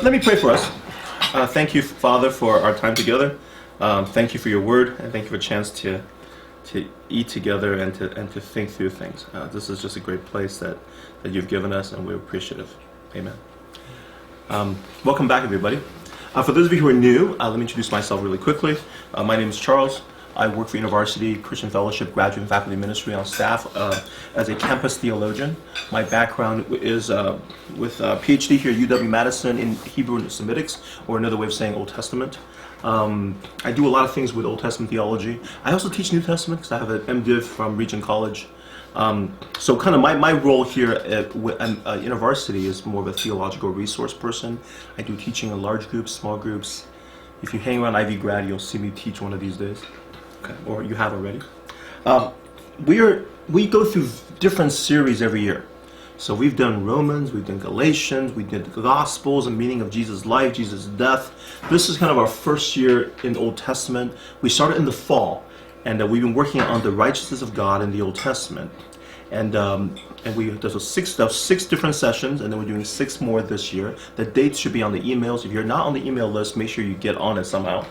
Let me pray for us. Thank you, Father, for our time together. Thank you for your word, and thank you for a chance to eat together and to think through things. This is just a great place that you've given us, and we're appreciative. Amen. Welcome back, everybody. For those of you who are new, let me introduce myself really quickly. My name is Charles. I work for University Christian Fellowship Graduate and Faculty Ministry on staff as a campus theologian. My background is with a PhD here at UW-Madison in Hebrew and Semitics, or another way of saying Old Testament. I do a lot of things with Old Testament theology. I also teach New Testament because I have an MDiv from Regent College. So kind of my role here at University is more of a theological resource person. I do teaching in large groups, small groups. If you hang around Ivy Grad, you'll see me teach one of these days. Okay, or you have already. We go through different series every year. So we've done Romans, we've done Galatians, we did the Gospels, the meaning of Jesus' life, Jesus' death. This is kind of our first year in the Old Testament. We started in the fall, and we've been working on the righteousness of God in the Old Testament. And there's six different sessions, and then we're doing 6 more this year. The dates should be on the emails. If you're not on the email list, make sure you get on it somehow.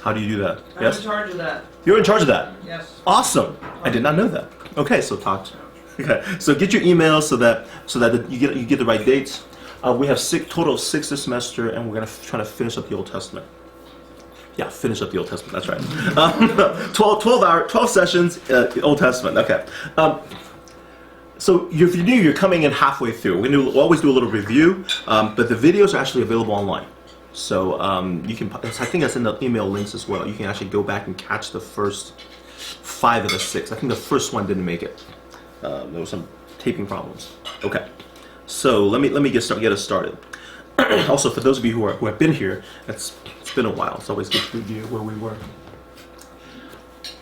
How do you do that? I'm in charge of that. You're in charge of that? Yes. Awesome. I did not know that. Okay, so okay. So get your emails so that you get the right dates. We have total of 6 this semester, and we're going to try to finish up the Old Testament. Yeah, finish up the Old Testament. That's right. 12 sessions, Old Testament. Okay. So if you're new, you're coming in halfway through. We'll always do a little review, but the videos are actually available online. So you can, I think that's in the email links as well. You can actually go back and catch the first 5 of the 6. I think the first one didn't make it. There were some taping problems. Okay, so let me get us started. Also, for those of you who have been here, it's been a while. It's always good to review where we were.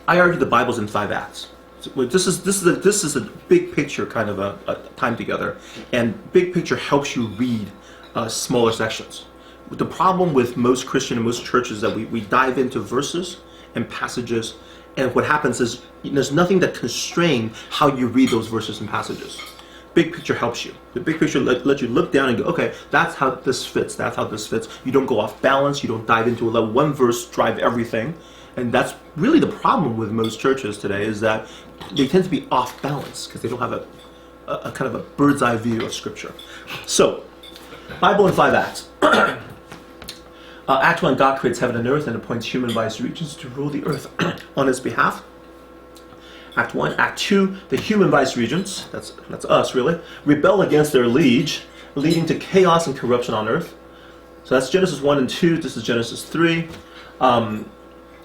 I argue the Bible's in 5 acts. This is a big picture kind of a time together, and big picture helps you read smaller sections. The problem with most Christian and most churches is that we dive into verses and passages, and what happens is there's nothing that constrains how you read those verses and passages. Big picture helps you. The big picture lets you look down and go, okay, that's how this fits, that's how this fits. You don't go off balance, you don't dive into let one verse drive everything. And that's really the problem with most churches today, is that they tend to be off balance because they don't have a kind of a bird's eye view of Scripture. So, Bible in 5 acts. Act 1, God creates heaven and earth and appoints human vice-regents to rule the earth on his behalf. Act 1. Act 2, the human vice-regents, that's us really, rebel against their liege, leading to chaos and corruption on earth. So that's Genesis 1 and 2, this is Genesis 3.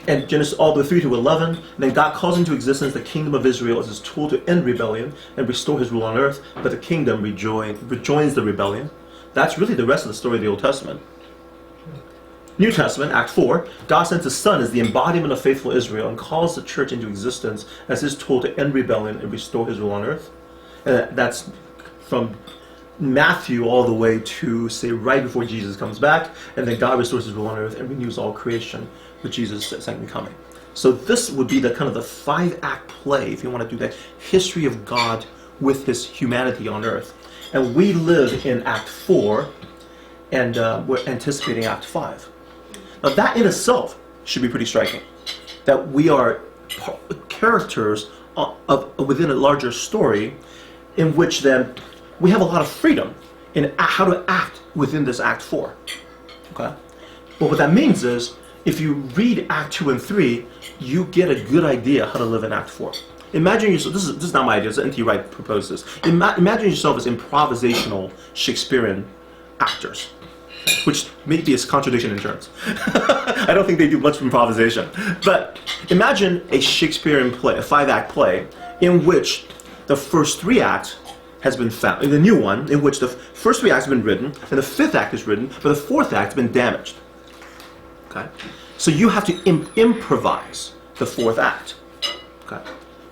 And Genesis all the way 3 to 11. And then God calls into existence the kingdom of Israel as his tool to end rebellion and restore his rule on earth, but the kingdom rejoins the rebellion. That's really the rest of the story of the Old Testament. New Testament, Act 4, God sends his Son as the embodiment of faithful Israel and calls the church into existence as his tool to end rebellion and restore his rule on earth. And that's from Matthew all the way to, say, right before Jesus comes back, and then God restores his rule on earth and renews all creation with Jesus' second coming. So this would be the kind of the 5-act play, if you want to do that, history of God with his humanity on earth. And we live in Act 4, and we're anticipating Act 5. Now that in itself should be pretty striking, that we are characters within a larger story in which then we have a lot of freedom in how to act within this Act 4. Okay? But what that means is, if you read Act 2 and 3, you get a good idea how to live in Act 4. Imagine yourself, this is not my idea, N.T. Wright proposed this. Imagine yourself as improvisational Shakespearean actors, which may be a contradiction in terms. I don't think they do much improvisation. But imagine a Shakespearean play, a 5-act play, in which the first 3 acts has been found, the new one, in which the first 3 acts have been written, and the 5th act is written, but the 4th act has been damaged. Okay? So you have to improvise the 4th act. Okay?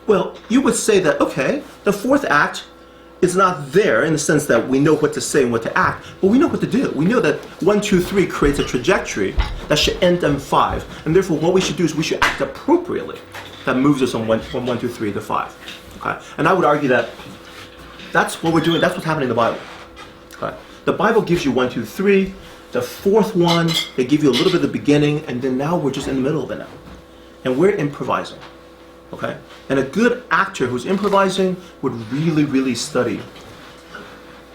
Well, you would say that, okay, the 4th act is not there in the sense that we know what to say and what to act, but we know what to do. We know that 1, 2, 3 creates a trajectory that should end in 5, and therefore what we should do is we should act appropriately. That moves us from 1, 2, 3 to 5. Okay? And I would argue that that's what we're doing, that's what's happening in the Bible. Okay? The Bible gives you 1, 2, 3, The fourth one, they give you a little bit of the beginning, and then now we're just in the middle of it now. And we're improvising. Okay? And a good actor who's improvising would really, really study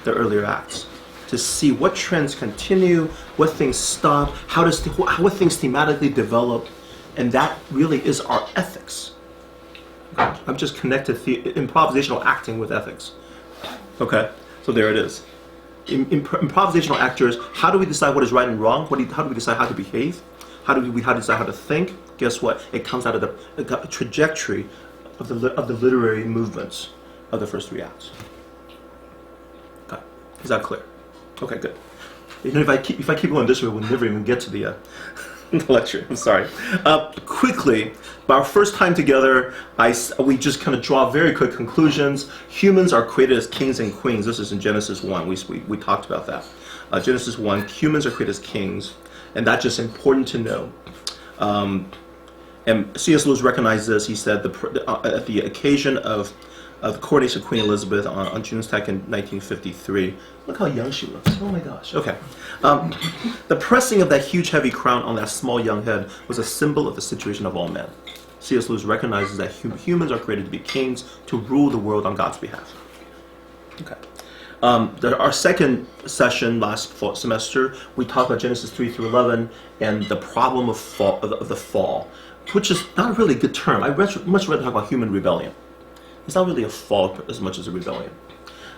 the earlier acts to see what trends continue, what things stop, what things thematically develop, and that really is our ethics. Okay? I've just connected improvisational acting with ethics. Okay? So there it is. Improvisational actors, how do we decide what is right and wrong? How do we decide how to behave? How do we decide how to think? Guess what? It comes out of the trajectory of the literary movements of the first three acts. Okay, is that clear? Okay, good. You know, if I keep going this way, we'll never even get to the lecture. I'm sorry. Quickly, our first time together, we just kind of draw very quick conclusions. Humans are created as kings and queens. This is in Genesis 1. We talked about that. Genesis 1, humans are created as kings, and that's just important to know. And C.S. Lewis recognized this. He said at the occasion of the coronation of Queen Elizabeth on June 2nd, 1953. Look how young she looks. Oh my gosh. Okay. The pressing of that huge heavy crown on that small young head was a symbol of the situation of all men. C.S. Lewis recognizes that humans are created to be kings, to rule the world on God's behalf. Okay. Our second session last semester, we talked about Genesis 3 through 11 and the problem of the fall, which is not a really good term. I'd much rather talk about human rebellion. It's not really a fall as much as a rebellion.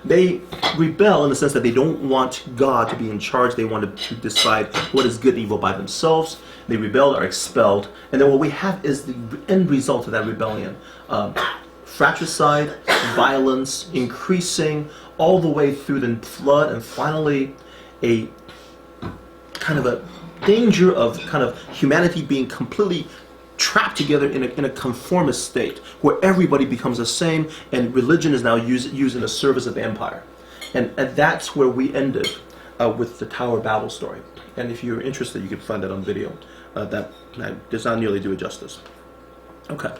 They rebel in the sense that they don't want God to be in charge. They want to decide what is good and evil by themselves. They rebel, are expelled, and then what we have is the end result of that rebellion. Fratricide, violence, increasing all the way through the flood, and finally a kind of a danger of kind of humanity being completely trapped together in a conformist state where everybody becomes the same and religion is now used in the service of the empire. And that's where we ended with the Tower of Babel story. And if you're interested, you can find that on video. That does not nearly do it justice. Okay.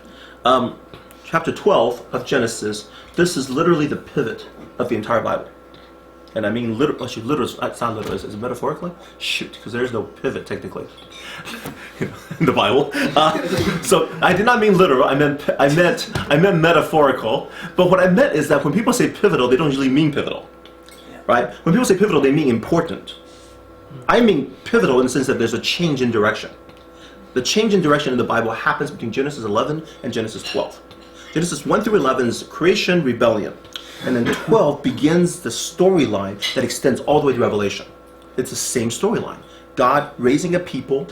Chapter 12 of Genesis, this is literally the pivot of the entire Bible. And I mean literal, it's not literal, is it metaphorically? Shoot, because there's no pivot technically in the Bible. So I did not mean literal, I meant metaphorical. But what I meant is that when people say pivotal, they don't usually mean pivotal. Right? When people say pivotal, they mean important. I mean pivotal in the sense that there's a change in direction. The change in direction in the Bible happens between Genesis 11 and Genesis 12. Genesis 1 through 11 is creation, rebellion. And then 12 begins the storyline that extends all the way to Revelation. It's the same storyline. God raising a people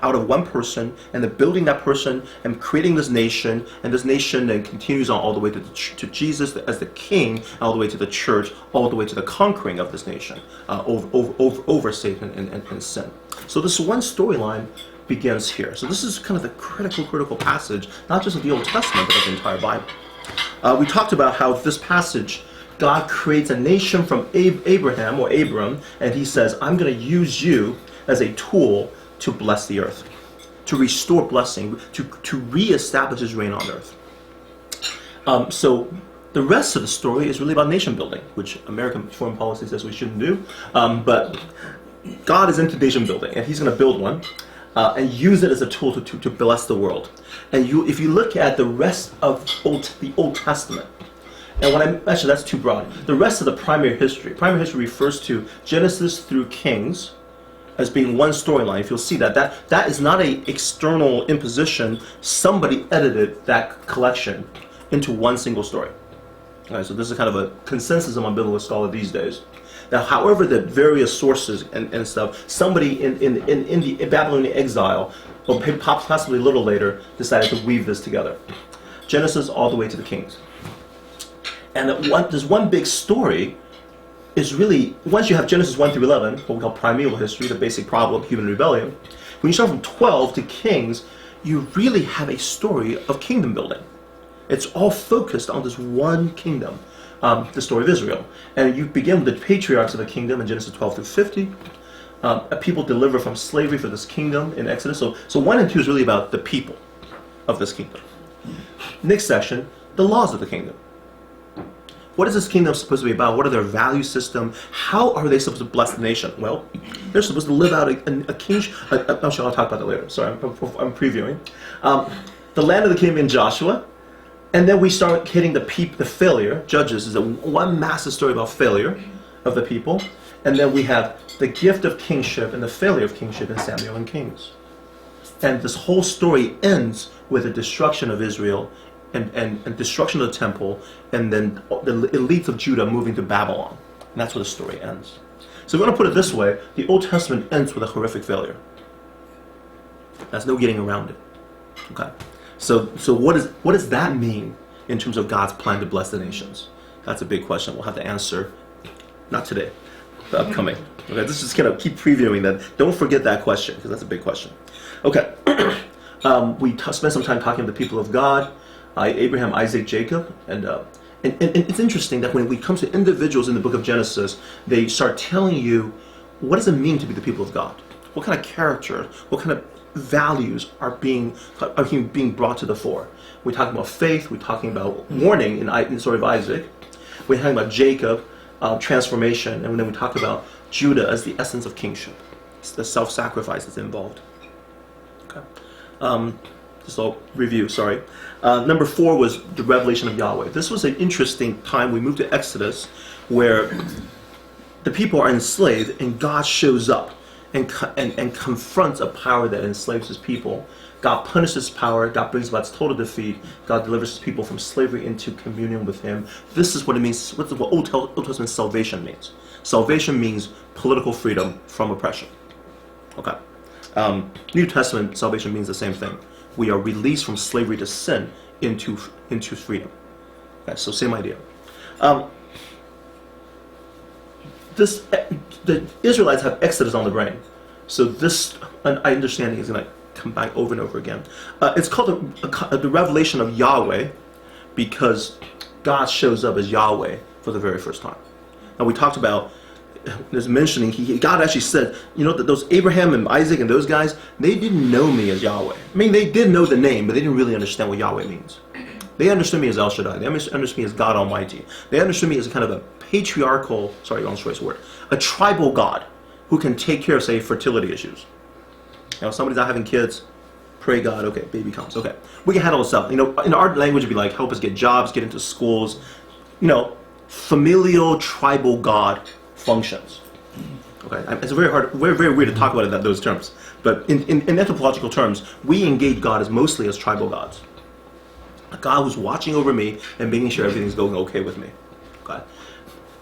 out of one person, and then building that person and creating this nation, and this nation then continues on all the way to Jesus as the king, all the way to the church, all the way to the conquering of this nation over Satan and sin. So this one storyline begins here. So this is kind of the critical passage, not just of the Old Testament, but of the entire Bible. We talked about how this passage, God creates a nation from Abraham or Abram, and he says, I'm going to use you as a tool to bless the earth, to restore blessing, to reestablish his reign on earth. So the rest of the story is really about nation building, which American foreign policy says we shouldn't do. But God is into nation building, and he's going to build one. And use it as a tool to bless the world. And if you look at the rest of the Old Testament, and actually that's too broad. The rest of the primary history refers to Genesis through Kings as being one storyline. If you'll see that is not an external imposition. Somebody edited that collection into one single story. All right, so this is kind of a consensus among biblical scholars these days. Now, however, the various sources and stuff, somebody in the Babylonian exile, or possibly a little later, decided to weave this together. Genesis all the way to the Kings. And there's one big story, is really, once you have Genesis 1 through 11, what we call primeval history, the basic problem, human rebellion, when you start from 12 to Kings, you really have a story of kingdom building. It's all focused on this one kingdom. The story of Israel. And you begin with the patriarchs of the kingdom in Genesis 12 through 50. People deliver from slavery for this kingdom in Exodus. So 1 and 2 is really about the people of this kingdom. Next section, the laws of the kingdom. What is this kingdom supposed to be about? What are their value system? How are they supposed to bless the nation? Well, they're supposed to live out a kingship. I'm sure I'll talk about that later. Sorry, I'm previewing. The land of the kingdom in Joshua. And then we start hitting the failure. Judges is one massive story about failure of the people. And then we have the gift of kingship and the failure of kingship in Samuel and Kings. And this whole story ends with the destruction of Israel and destruction of the temple, and then the elites of Judah moving to Babylon. And that's where the story ends. So if we want to put it this way, the Old Testament ends with a horrific failure. There's no getting around it. Okay. So what does that mean in terms of God's plan to bless the nations? That's a big question. We'll have to answer, not today, but upcoming. Okay, let's just kind of keep previewing that. Don't forget that question, because that's a big question. Okay. We spent some time talking to the people of God. Abraham, Isaac, Jacob, and it's interesting that when it comes to individuals in the book of Genesis, they start telling you what does it mean to be the people of God? What kind of character, what kind of values are being brought to the fore? We're talking about faith. We're talking about warning in the story of Isaac. We're talking about Jacob, transformation, and then we talk about Judah as the essence of kingship. It's the self-sacrifice that's involved. Okay. Just a review, sorry. Number 4 was the revelation of Yahweh. This was an interesting time. We moved to Exodus, where the people are enslaved, and God shows up and confronts a power that enslaves his people. God punishes power. God brings about its total defeat. God delivers his people from slavery into communion with him. This is what it means. What Old Testament salvation means. Salvation means political freedom from oppression. Okay. New Testament salvation means the same thing. We are released from slavery to sin into freedom. Okay, so same idea. The Israelites have Exodus on the brain, so this understanding is going to come back over and over again. It's called the revelation of Yahweh because God shows up as Yahweh for the very first time. Now we talked about. There's mentioning God actually said, you know, that those Abraham and Isaac and those guys, they didn't know me as Yahweh. I mean, they did know the name, but they didn't really understand what Yahweh means. They understood me as El Shaddai. They understood me as God Almighty. They understood me as a kind of a patriarchal, sorry, wrong choice of word, a tribal God who can take care of, say, fertility issues. You know, somebody's not having kids, pray God, okay, baby comes, okay. We can handle this stuff. You know, in our language, it'd be like, help us get jobs, get into schools. You know, familial tribal God functions. Okay, it's very weird to talk about it in those terms. But in anthropological terms, we engage God mostly as tribal gods. A God who's watching over me and making sure everything's going okay with me. Okay,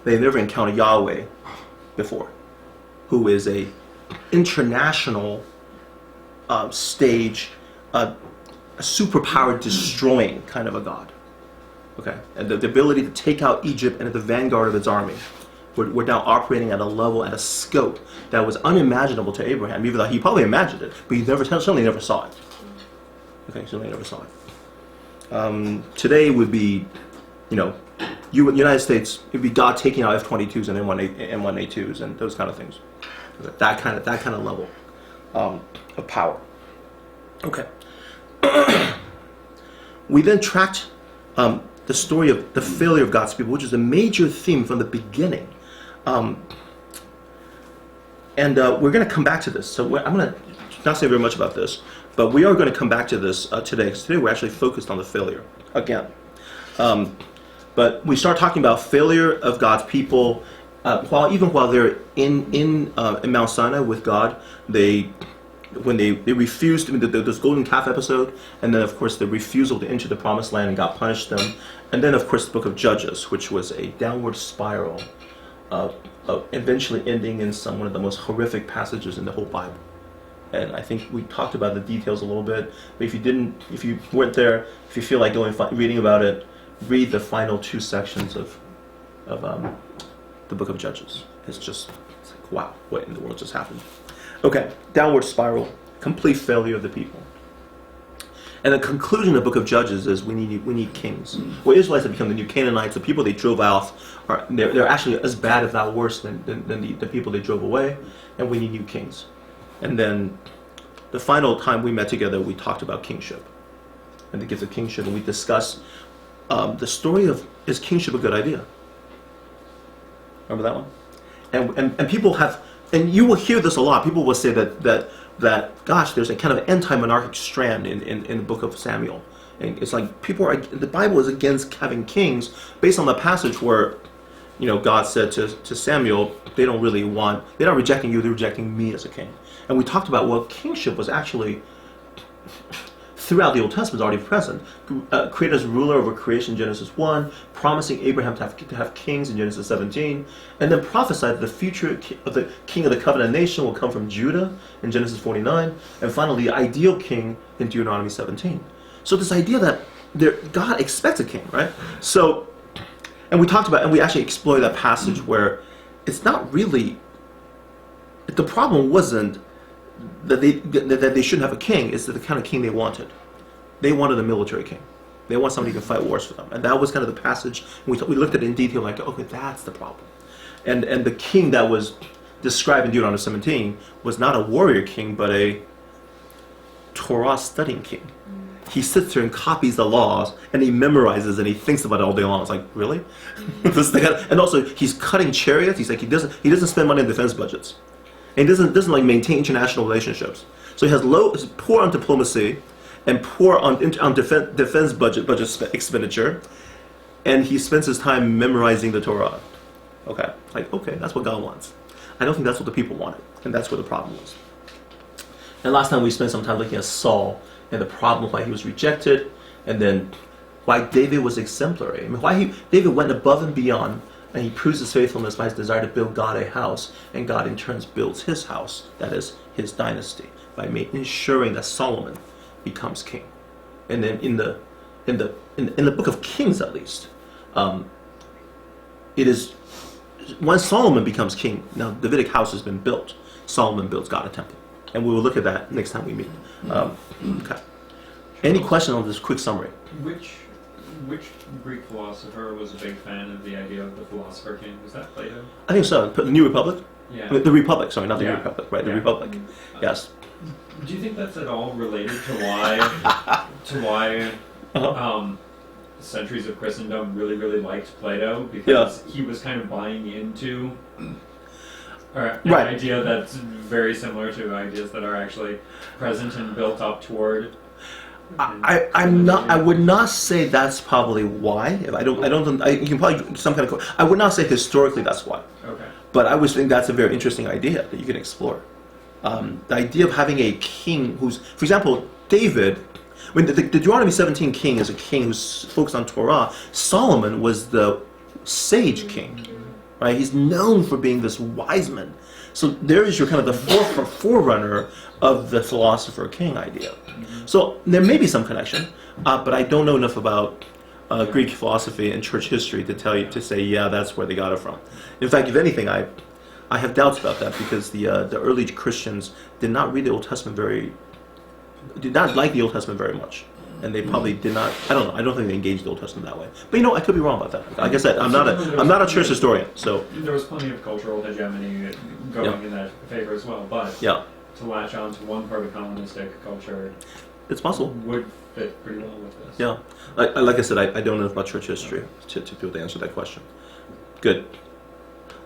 they never encountered Yahweh before, who is a international stage, a superpower destroying kind of a God. Okay, and the ability to take out Egypt and at the vanguard of its army. We're now operating at a level, at a scope that was unimaginable to Abraham, even though he probably imagined it, but he certainly never saw it. Okay, certainly never saw it. Today would be, you know, United States, it'd be God taking out F-22s and M1A2s and those kind of things. That kind of level of power. Okay. We then tracked the story of the failure of God's people, which is a major theme from the beginning. We're going to come back to this. So I'm going to not say very much about this, but we are going to come back to this today, because today we're actually focused on the failure again. But we start talking about failure of God's people while they're in Mount Sinai with God. When they refused, this golden calf episode, and then of course the refusal to enter the promised land, and God punished them, and then of course the book of Judges, which was a downward spiral of eventually ending in one of the most horrific passages in the whole Bible. And I think we talked about the details a little bit, but if you weren't there, if you feel like reading about it, read the final 2 sections of the book of Judges. It's like, wow, what in the world just happened? Okay, downward spiral, complete failure of the people. And the conclusion of the book of Judges is we need kings. Well, Israelites have become the new Canaanites. The people they drove out they're actually as bad, if not worse, than the people they drove away. And we need new kings. And then the final time we met together, we talked about kingship and the gift of kingship, and we discussed the story of, is kingship a good idea? Remember that one? And people have, and you will hear this a lot. People will say that gosh, there's a kind of anti-monarchic strand in the book of Samuel. And it's like the Bible is against having kings based on the passage where, God said to Samuel, they're not rejecting you, they're rejecting me as a king. And we talked about, well, kingship was actually, throughout the Old Testament, already present. Created as ruler over creation, Genesis 1, promising Abraham to have kings in Genesis 17, and then prophesied that the future of the king of the covenant nation will come from Judah in Genesis 49, and finally the ideal king in Deuteronomy 17. So this idea that God expects a king, right? So, and we talked about, and we actually explored that passage where it's not really, the problem wasn't that they shouldn't have a king, it's the kind of king they wanted. They wanted a military king. They want somebody who can fight wars for them. And that was kind of the passage, we looked at it in detail, like, okay, that's the problem. And the king that was described in Deuteronomy 17 was not a warrior king, but a Torah studying king. He sits there and copies the laws, and he memorizes, and he thinks about it all day long. It's like, really? And also, he's cutting chariots. He's like, he doesn't spend money on defense budgets, and he doesn't like maintain international relationships. So he's poor on diplomacy, and poor on defense budget expenditure, and he spends his time memorizing the Torah. Okay, that's what God wants. I don't think that's what the people wanted, and that's where the problem was. And last time we spent some time looking at Saul and the problem why he was rejected, and then why David was exemplary. I mean, David went above and beyond, and he proves his faithfulness by his desire to build God a house, and God in turn builds his house, that is his dynasty, by ensuring that Solomon becomes king. And then in the book of Kings, at least, it is once Solomon becomes king. Now, the Davidic house has been built. Solomon builds God a temple. And we will look at that next time we meet. Okay. Any question on this quick summary? Which Greek philosopher was a big fan of the idea of the philosopher king? Was that Plato? I think so. The New Republic? Yeah. The Republic, sorry, not the New Republic, right? The Republic. Yes. Do you think that's at all related to why centuries of Christendom really liked Plato? Because he was kind of buying into an idea that's very similar to ideas that are actually present and built up toward. I would not say that's probably why. You can probably some kind of. I would not say historically that's why. Okay. But I would think that's a very interesting idea that you can explore. The idea of having a king who's, for example, David. When the Deuteronomy 17 king is a king who's focused on Torah. Solomon was the sage king, right? He's known for being this wise man. So there is your kind of the forerunner of the philosopher king idea. So there may be some connection, but I don't know enough about Greek philosophy and church history to say, yeah, that's where they got it from. In fact, if anything, I have doubts about that because the early Christians did not read the Old Testament did not like the Old Testament very much. And they probably did not. I don't know. I don't think they engaged the Old Testament that way. But I could be wrong about that. Like I said, I'm not a church historian. So there was plenty of cultural hegemony going in that favor as well. But to latch on to one part of Hellenistic culture, it's possible. Would fit pretty well with this. Yeah, like I said, I don't know about church history to be able to answer that question. Good.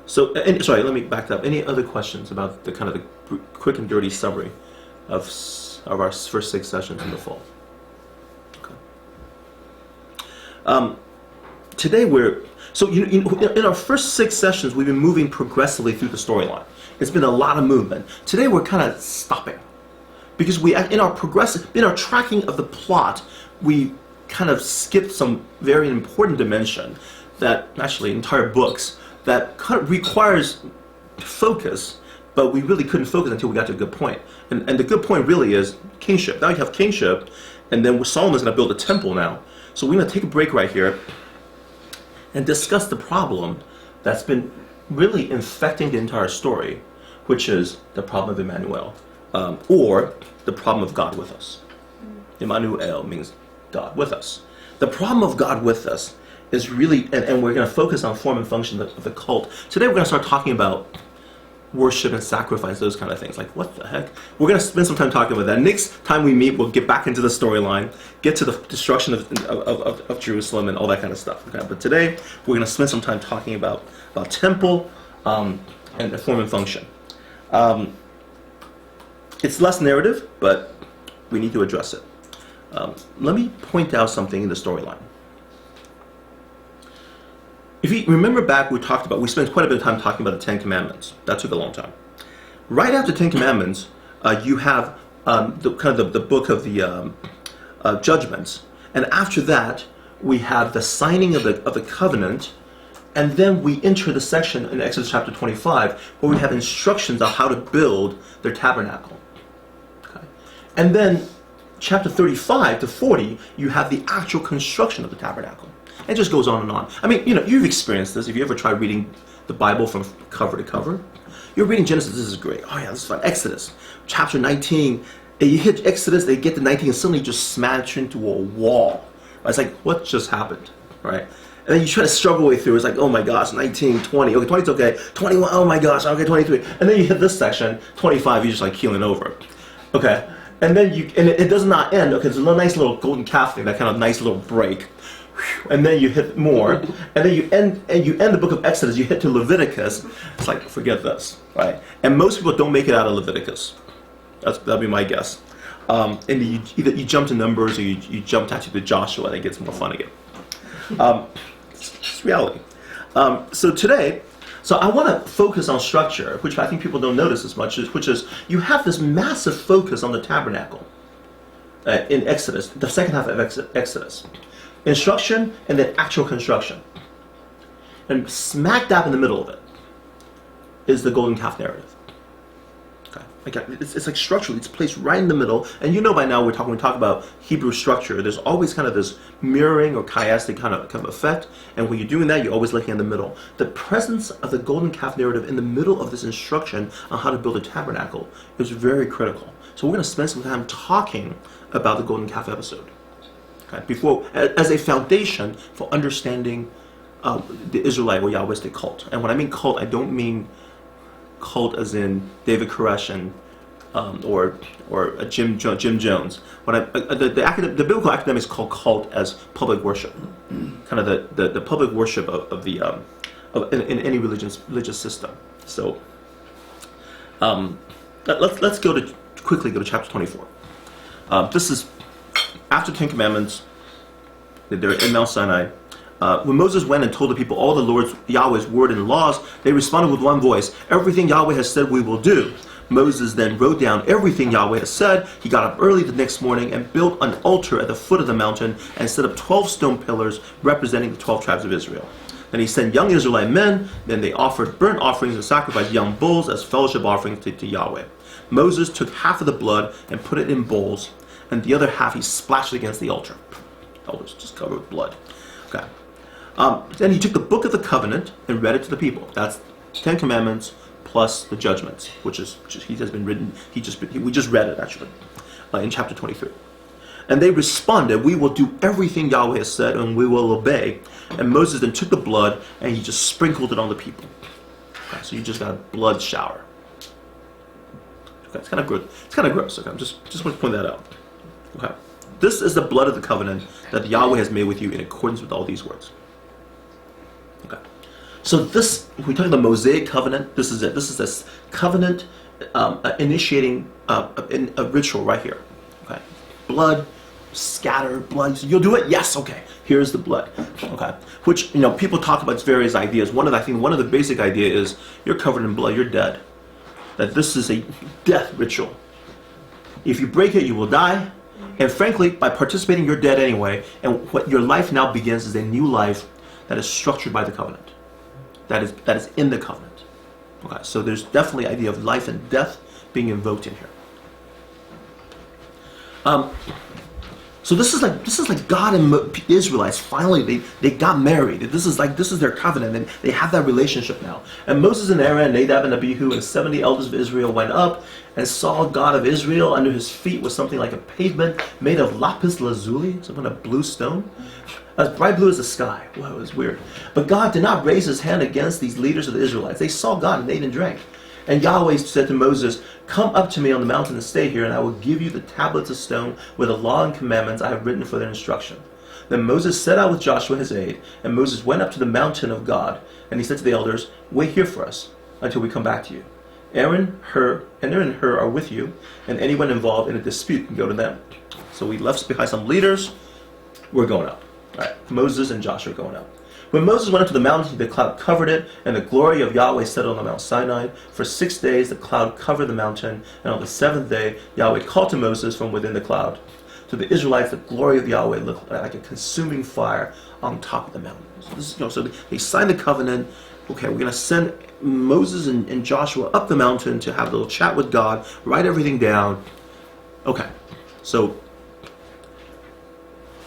So, sorry, let me back up. Any other questions about the kind of the quick and dirty summary of our first 6 sessions in the fall? Today in our first 6 sessions we've been moving progressively through the storyline. It's been a lot of movement. Today we're kind of stopping because in our tracking of the plot we kind of skipped some very important dimension that actually entire books that kind of requires focus, but we really couldn't focus until we got to a good point. And the good point really is kingship. Now you have kingship, and then Solomon's going to build a temple now. So we're going to take a break right here and discuss the problem that's been really infecting the entire story, which is the problem of Immanuel, or the problem of God with us. Immanuel means God with us. The problem of God with us is really, and we're going to focus on form and function of the cult. Today we're going to start talking about worship and sacrifice, those kind of things. Like, what the heck? We're going to spend some time talking about that. Next time we meet, we'll get back into the storyline, get to the destruction of Jerusalem and all that kind of stuff. Okay? But today, we're going to spend some time talking about temple, and form and function. It's less narrative, but we need to address it. Let me point out something in the storyline. If you remember back, we spent quite a bit of time talking about the Ten Commandments. That took a long time. Right after Ten Commandments, you have the book of the judgments, and after that, we have the signing of the covenant, and then we enter the section in Exodus chapter 25 where we have instructions on how to build their tabernacle. Okay. And then chapter 35 to 40, you have the actual construction of the tabernacle. It just goes on and on. I mean, you've experienced this. If you ever tried reading the Bible from cover to cover, you're reading Genesis, this is great. Oh yeah, this is fun. Exodus, chapter 19, and you hit Exodus, they get to 19, and suddenly you just smash into a wall. It's like, what just happened, right? And then you try to struggle way through. It's like, oh my gosh, 19, 20, okay, 20's okay, 21, oh my gosh, okay, 23. And then you hit this section, 25, you're just like keeling over. Okay, and then it does not end. Okay, there's a nice little golden calf thing, that kind of nice little break. And then you hit more, and then you end the book of Exodus. You hit to Leviticus. It's like, forget this, right? And most people don't make it out of Leviticus. That'd be my guess. And you jump to Numbers, or you jump actually to Joshua, and it gets more fun again. It's reality. So today, I want to focus on structure, which I think people don't notice as much, which is you have this massive focus on the tabernacle in Exodus, the second half of Exodus. Instruction and then actual construction. And smack dab in the middle of it is the golden calf narrative. Okay. Again, it's like structurally, it's placed right in the middle. And by now when we talk about Hebrew structure, there's always kind of this mirroring or chiastic kind of effect. And when you're doing that, you're always looking in the middle. The presence of the golden calf narrative in the middle of this instruction on how to build a tabernacle is very critical. So we're going to spend some time talking about the golden calf episode. Before, as a foundation for understanding the Israelite or Yahwistic cult. And when I mean cult, I don't mean cult as in David Koresh and or Jim Jones. When the biblical academics call cult as public worship, kind of the public worship of in any religious system. So let's quickly go to chapter 24. This is after the Ten Commandments. They're in Mount Sinai. When Moses went and told the people all the Lord's Yahweh's word and laws, they responded with one voice, "Everything Yahweh has said we will do." Moses then wrote down everything Yahweh has said. He got up early the next morning and built an altar at the foot of the mountain and set up 12 stone pillars representing the 12 tribes of Israel. Then he sent young Israelite men. Then they offered burnt offerings and sacrificed young bulls as fellowship offerings to Yahweh. Moses took half of the blood and put it in bowls, and the other half he splashed against the altar. The altar was just covered with blood. Okay. Then he took the book of the covenant and read it to the people. That's 10 Commandments plus the judgments, which has been written. We just read it actually in chapter 23. And they responded, "We will do everything Yahweh has said, and we will obey." And Moses then took the blood and he just sprinkled it on the people. Okay, so you just got a blood shower. Okay, it's kind of good. It's kind of gross. Okay, just want to point that out. Okay, this is the blood of the covenant that Yahweh has made with you in accordance with all these words. Okay, so this, we talk about the Mosaic covenant. This is it. This is this covenant initiating a ritual right here. Okay, blood, scatter blood. You'll do it? Yes. Okay. Here's the blood. Okay, which people talk about various ideas. One of the basic idea is you're covered in blood. You're dead. That this is a death ritual. If you break it, you will die. And frankly, by participating, you're dead anyway. And what your life now begins is a new life that is structured by the covenant. That is in the covenant. Okay, so there's definitely idea of life and death being invoked in here. So this is like God and Israelites finally they got married. This is their covenant, and they have that relationship now. And Moses and Aaron, Nadab and Abihu, and 70 elders of Israel went up and saw God of Israel. Under his feet was something like a pavement made of lapis lazuli, some kind of blue stone, as bright blue as the sky. Wow, it was weird. But God did not raise his hand against these leaders of the Israelites. They saw God and ate and drank. And Yahweh said to Moses, "Come up to me on the mountain and stay here, and I will give you the tablets of stone with the law and commandments I have written for their instruction." Then Moses set out with Joshua his aide, and Moses went up to the mountain of God, and he said to the elders, "Wait here for us until we come back to you. Aaron and Hur are with you, and anyone involved in a dispute can go to them." So we left behind some leaders. We're going up. All right, Moses and Joshua are going up. When Moses went up to the mountain, the cloud covered it, and the glory of Yahweh settled on Mount Sinai. For 6 days the cloud covered the mountain, and on the 7th day Yahweh called to Moses from within the cloud. To the Israelites, the glory of Yahweh looked like a consuming fire on top of the mountain. So, so they signed the covenant. Okay, we're going to send Moses and Joshua up the mountain to have a little chat with God, write everything down. Okay, so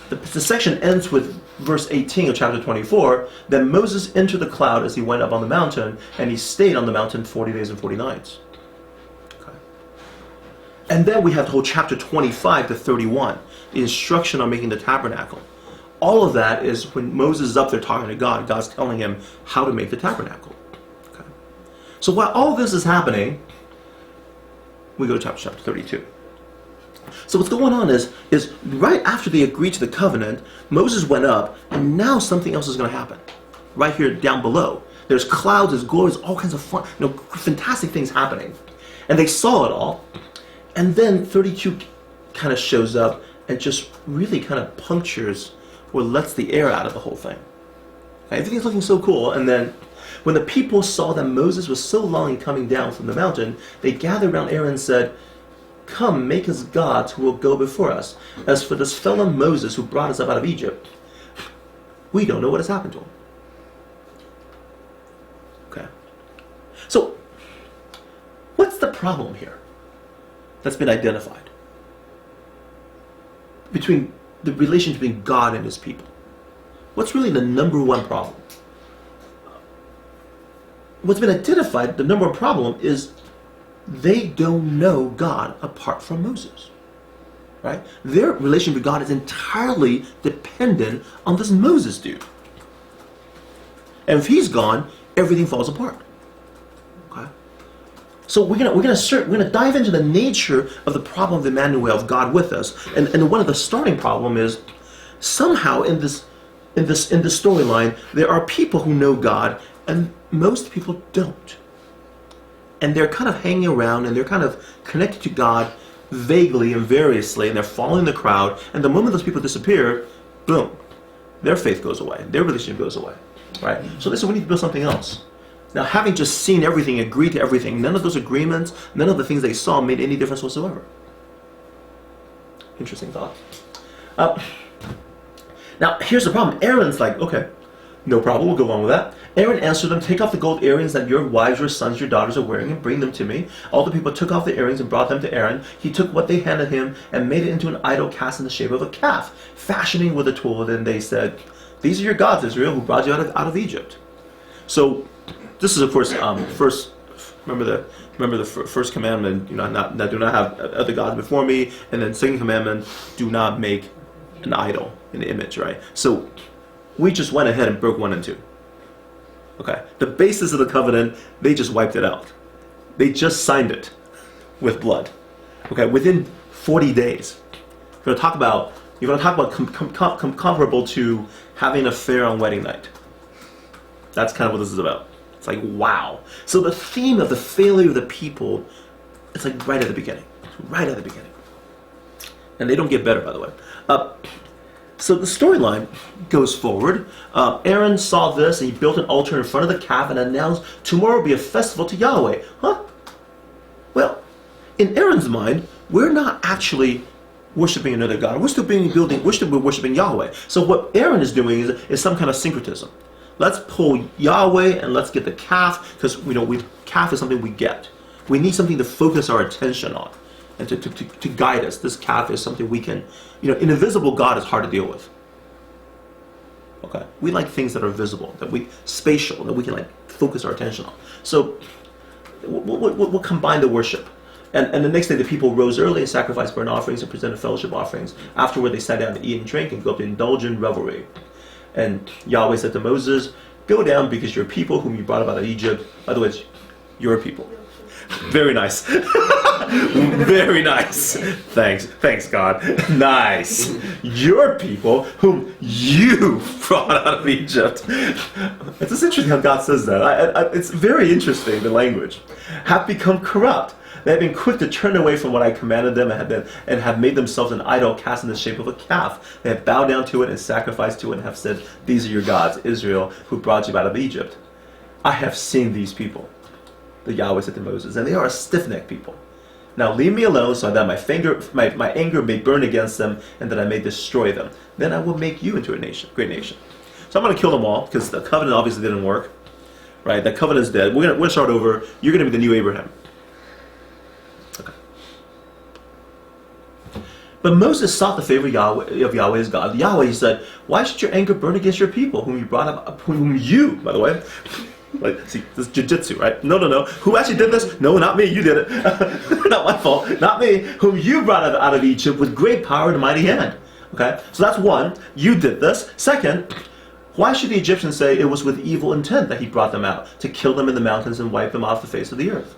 the section ends with verse 18 of chapter 24. Then Moses entered the cloud as he went up on the mountain, and he stayed on the mountain 40 days and 40 nights. Okay. And then we have the whole chapter 25 to 31, the instruction on making the tabernacle. All of that is when Moses is up there talking to God, God's telling him how to make the tabernacle. Okay. So while all this is happening, we go to chapter 32. So what's going on is right after they agreed to the covenant, Moses went up, and now something else is going to happen. Right here down below. There's clouds, there's glories, all kinds of fun, fantastic things happening. And they saw it all. And then 32 kind of shows up and just really kind of punctures or lets the air out of the whole thing. Everything's looking so cool. And then when the people saw that Moses was so long in coming down from the mountain, they gathered around Aaron and said, "Come, make us gods who will go before us. As for this fellow Moses who brought us up out of Egypt, we don't know what has happened to him." Okay. So, what's the problem here that's been identified between the relation between God and his people? What's really the number one problem? What's been identified, the number one problem is they don't know God apart from Moses. Right? Their relation with God is entirely dependent on this Moses dude. And if he's gone, everything falls apart. Okay? So we're gonna dive into the nature of the problem of Immanuel, of God with us. And one of the starting problem is somehow in this storyline there are people who know God and most people don't. And they're kind of hanging around and they're kind of connected to God vaguely and variously, and they're following the crowd, and the moment those people disappear, boom, their faith goes away, their relationship goes away. Right? So they said, we need to build something else. Now, having just seen everything, agreed to everything, none of those agreements, none of the things they saw made any difference whatsoever. Interesting thought. Now, here's the problem. Aaron's like, okay, no problem, we'll go along with that. Aaron answered them, "Take off the gold earrings that your wives, your sons, your daughters are wearing, and bring them to me." All the people took off the earrings and brought them to Aaron. He took what they handed him and made it into an idol cast in the shape of a calf, fashioning with a tool. Then they said, "These are your gods, Israel, who brought you out of Egypt." So, this is of course first. Remember the first commandment: do not have other gods before me. And then second commandment: do not make an idol, an image. Right. So, we just went ahead and broke 1 and 2. Okay, the basis of the covenant, they just wiped it out. They just signed it with blood. Okay, within 40 days. You're going to talk about comparable to having an affair on wedding night. That's kind of what this is about. It's like, wow. So the theme of the failure of the people, it's like right at the beginning. Right at the beginning. And they don't get better, by the way. So the storyline goes forward. Aaron saw this and he built an altar in front of the calf and announced, "Tomorrow will be a festival to Yahweh." Huh? Well, in Aaron's mind, we're not actually worshiping another God. We're still worshiping Yahweh. So what Aaron is doing is some kind of syncretism. Let's pull Yahweh and let's get the calf, because calf is something we get. We need something to focus our attention on and to guide us. This calf is something we can, an invisible God is hard to deal with. Okay, we like things that are visible, spatial, that we can focus our attention on. So we'll combine the worship. And the next day the people rose early and sacrificed burnt offerings and presented fellowship offerings. Afterward they sat down to eat and drink and go up to indulge in revelry. And Yahweh said to Moses, "Go down, because your people whom you brought up out of Egypt," by the way, it's your people, Very nice. Very nice. Thanks, God. Nice. Your people, whom you brought out of Egypt. It's just interesting how God says that. It's very interesting, the language. Have become corrupt. They have been quick to turn away from what I commanded them and have made themselves an idol cast in the shape of a calf. They have bowed down to it and sacrificed to it and have said, these are your gods, Israel, who brought you out of Egypt. I have seen these people, the Yahweh said to Moses, and they are a stiff-necked people. Now leave me alone so that my anger may burn against them and that I may destroy them. Then I will make you into a nation, great nation. So I'm going to kill them all because the covenant obviously didn't work. Right? The covenant is dead. We're going to start over. You're going to be the new Abraham. Okay. But Moses sought the favor of Yahweh his God. Yahweh, he said, why should your anger burn against your people, whom you brought up, whom you, by the way, like, see, this is jiu-jitsu, right? No. Who actually did this? No, not me. You did it. Not my fault. Not me. Whom you brought out of Egypt with great power and a mighty hand. Okay? So that's one. You did this. Second, why should the Egyptians say it was with evil intent that he brought them out, to kill them in the mountains and wipe them off the face of the earth?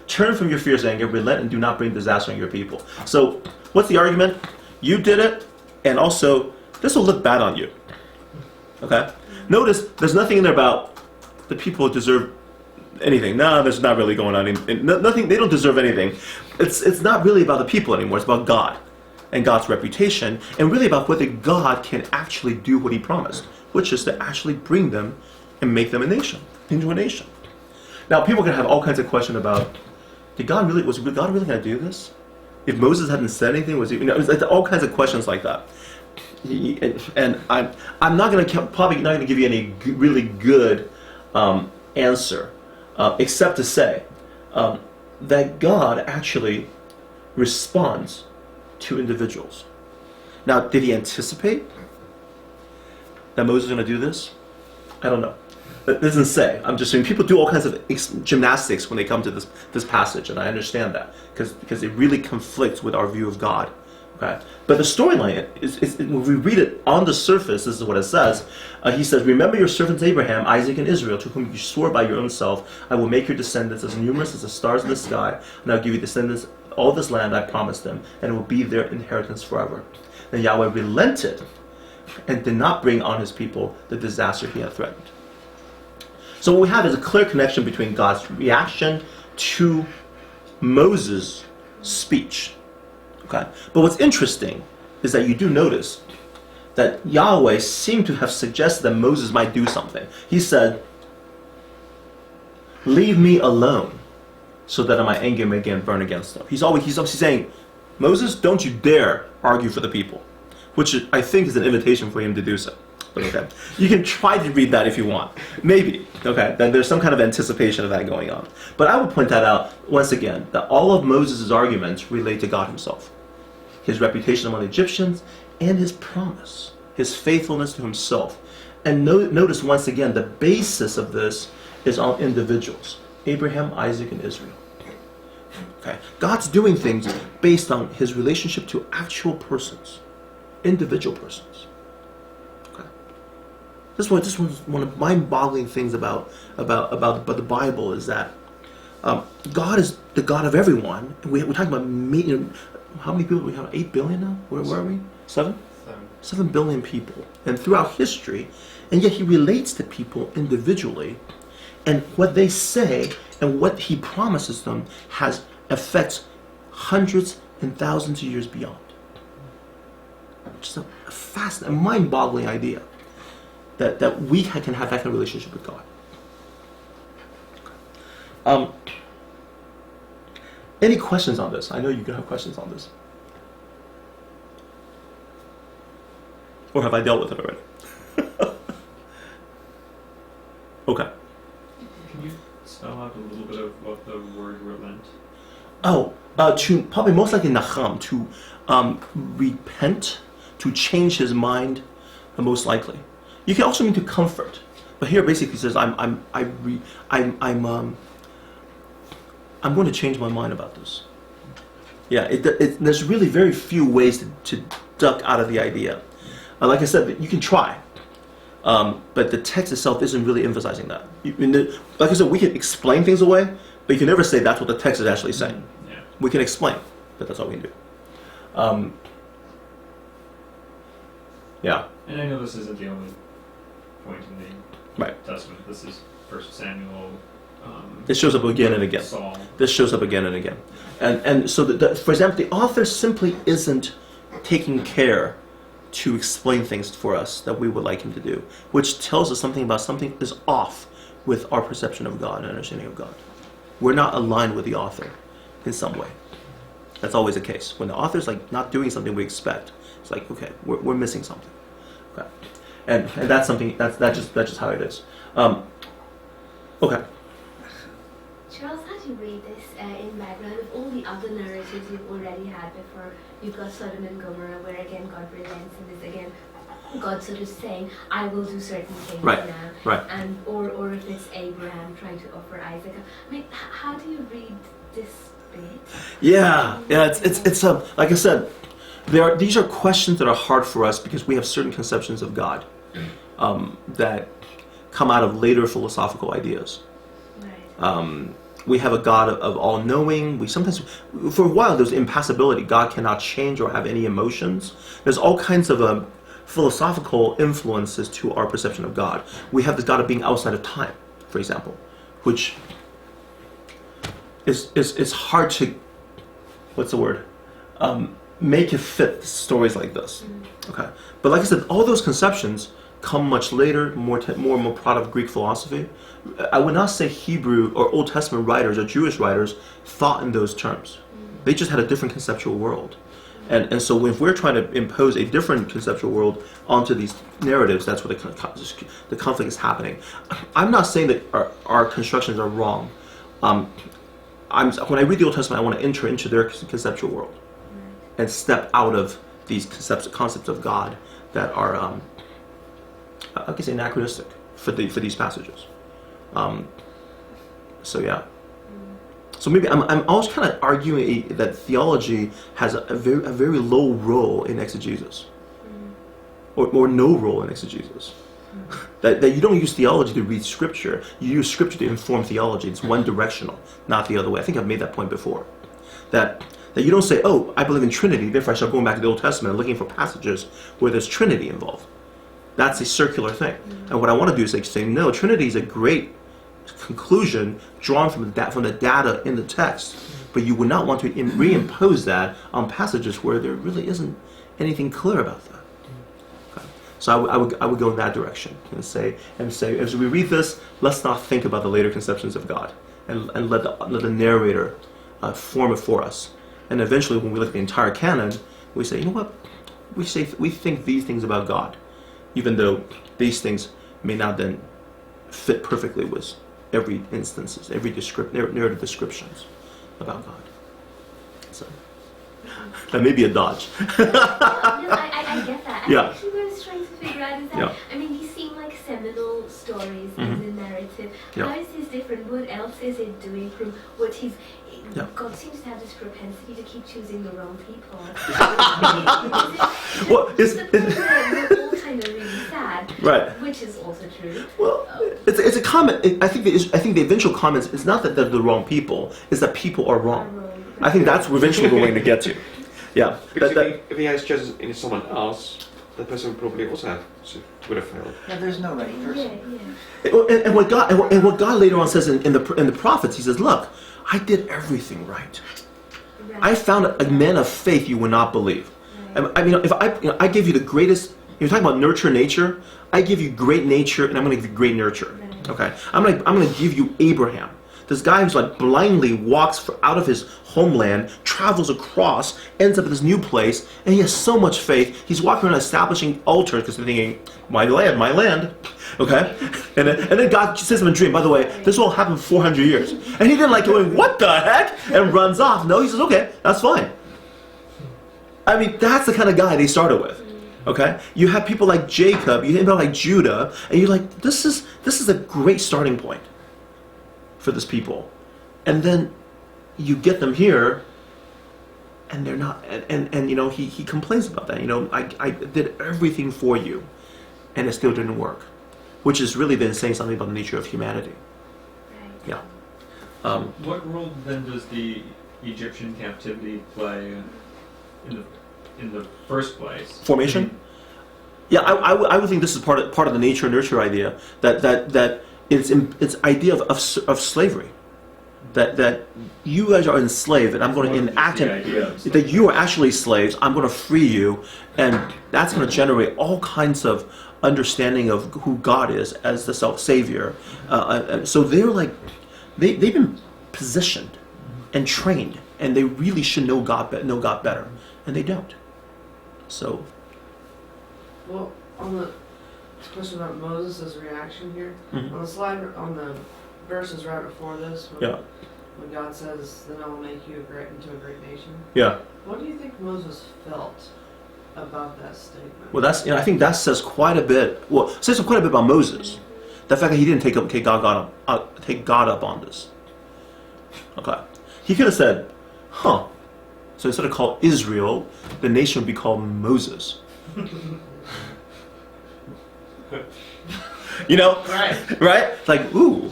Turn from your fierce anger, relent, and do not bring disaster on your people. So, what's the argument? You did it, and also, this will look bad on you. Okay? Notice, there's nothing in there about the people deserve anything. No, there's not really going on. Nothing. They don't deserve anything. It's not really about the people anymore. It's about God and God's reputation, and really about whether God can actually do what he promised, which is to actually bring them and make them a nation, into a nation. Now, people can have all kinds of questions about, was God really going to do this? If Moses hadn't said anything, was he? It was like all kinds of questions like that. And I'm not going to probably not going to give you any really good answer, except to say that God actually responds to individuals. Now, did he anticipate that Moses was going to do this? I don't know. It doesn't say. I'm just saying people do all kinds of gymnastics when they come to this passage, and I understand that because it really conflicts with our view of God. Okay, but the storyline is when we read it on the surface, this is what it says. He says, remember your servants Abraham, Isaac, and Israel, to whom you swore by your own self, I will make your descendants as numerous as the stars in the sky, and I will give you descendants all this land I promised them, and it will be their inheritance forever. Then Yahweh relented and did not bring on his people the disaster he had threatened. So what we have is a clear connection between God's reaction to Moses' speech. Okay. But what's interesting is that you do notice that Yahweh seemed to have suggested that Moses might do something. He said, leave me alone so that my anger may again burn against them. He's obviously saying, Moses, don't you dare argue for the people, which I think is an invitation for him to do so. But okay, you can try to read that if you want. Maybe, okay, then there's some kind of anticipation of that going on. But I would point that out, once again, that all of Moses' arguments relate to God himself. His reputation among the Egyptians, and his promise, his faithfulness to himself. And notice once again, the basis of this is on individuals. Abraham, Isaac, and Israel. Okay, God's doing things based on his relationship to actual persons, individual persons. Okay, this was one of mind-boggling things about the Bible is that God is the God of everyone. We're talking about how many people do we have? 8 billion now? Where are we? 7? 7 billion people. And throughout history, and yet he relates to people individually, and what they say and what he promises them has affects hundreds and thousands of years beyond. Just a fascinating, mind-boggling idea that we can have that kind of relationship with God. Any questions on this? I know you can have questions on this. Or have I dealt with it already? Okay. Can you spell out a little bit of what the word relent? To probably most likely nacham, to repent, to change his mind, most likely. You can also mean to comfort, but here basically says I'm going to change my mind about this. Yeah, there's really very few ways to duck out of the idea. Like I said, you can try, but the text itself isn't really emphasizing that. Like I said, we can explain things away, But you can never say that's what the text is actually saying. Yeah. We can explain, but that's all we can do. Yeah. And I know this isn't the only point in the Right. Testament. This is 1 Samuel. This shows up again and again. Saul. This shows up again and again. And so, for example, the author simply isn't taking care to explain things for us that we would like him to do, which tells us something about something is off with our perception of God and understanding of God. We're not aligned with the author in some way. That's always the case. When the author's like not doing something we expect, it's like, okay, we're missing something. Okay, and that's something that's just how it is. Okay. Charles, how do you read this in background of all the other narratives you've already had before? You've got Sodom and Gomorrah, where again God relents, and this again God sort of saying, "I will do certain things Right. now," Right. and or if it's Abraham trying to offer Isaac. I mean, how do you read this bit? Yeah. It's like I said, these are questions that are hard for us because we have certain conceptions of God that come out of later philosophical ideas. Right. We have a God of all-knowing. We sometimes, for a while, there's impassibility. God cannot change or have any emotions. There's all kinds of philosophical influences to our perception of God. We have this God of being outside of time, for example, which is hard to, what's the word? Make it fit stories like this. Okay, but like I said, all those conceptions come much later, more product of Greek philosophy. I would not say Hebrew or Old Testament writers or Jewish writers thought in those terms. They just had a different conceptual world. And so if we're trying to impose a different conceptual world onto these narratives, that's where the conflict is happening. I'm not saying that our constructions are wrong. When I read the Old Testament, I want to enter into their conceptual world and step out of these concepts of God that are, I guess, anachronistic for these passages. So yeah. So maybe I'm always kind of arguing that theology has a very low role in exegesis, or no role in exegesis. That you don't use theology to read Scripture. You use Scripture to inform theology. It's one directional, not the other way. I think I've made that point before. That you don't say, oh, I believe in Trinity, therefore I start going back to the Old Testament and looking for passages where there's Trinity involved. That's a circular thing. And what I want to do is say, no, Trinity is a great conclusion drawn from the data in the text, but you would not want to reimpose that on passages where there really isn't anything clear about that. Okay. So I would go in that direction and say as we read this, let's not think about the later conceptions of God, and let the narrator form it for us. And eventually, when we look at the entire canon, we say, you know what? We think these things about God, even though these things may not then fit perfectly with every instances, every narrative descriptions about God. So that may be a dodge. No, I get that. Yeah. Actually, what I was trying to figure out is that, Yeah. I mean, these seem like seminal stories in the narrative. Yeah. How is this different? What else is it doing from what he's... Yeah. God seems to have this propensity to keep choosing the wrong people. Well, we're all kind of really sad, Right. which is also true. Well, it's a comment. I think the eventual comment is not that they're the wrong people; it's that people are wrong. I think that's eventually we're going to get to. Yeah. Because if he has chosen in someone else, the person would probably also would have failed. Yeah, there's no right person. Yeah. And what God later on says in the prophets, He says, "Look, I did everything right. Right. I found a man of faith you would not believe. Right. I mean, if I give you the greatest, you're talking about nurture nature. I give you great nature, and I'm going to give you great nurture. Right. Okay, I'm going to give you Abraham. This guy who's like blindly walks out of his homeland, travels across, ends up at this new place, and he has so much faith. He's walking around establishing altars because they're thinking, my land. Okay, and then God says to him in a dream. By the way, this will happen 400 years, and he didn't like going, what the heck, and runs off. No, he says, okay, that's fine. I mean, that's the kind of guy they started with. Okay, you have people like Jacob, you have people like Judah, and you're like, this is a great starting point for this people, and then you get them here, and they're not, and you know, he complains about that. You know, I did everything for you, and it still didn't work, which is really then saying something about the nature of humanity. Right. Yeah. What role then does the Egyptian captivity play in the first place? Formation? Yeah, I would think this is part of the nature nurture idea that it's idea of slavery. That you guys are enslaved, and I'm going to enact that you are actually slaves. I'm going to free you, and that's going to generate all kinds of understanding of who God is as the self-savior. So they're like, they've been positioned and trained, and they really should know God better, and they don't. So, well, on the question about Moses' reaction here, on the slide, on the verses right before this, when God says, "Then I will make you into a great nation." Yeah. What do you think Moses felt about that statement? Well, I think that says quite a bit. Well, it says quite a bit about Moses. The fact that he didn't take God up on this. Okay. He could have said, "Huh." So instead of called Israel, the nation would be called Moses. You know, right? Like, ooh.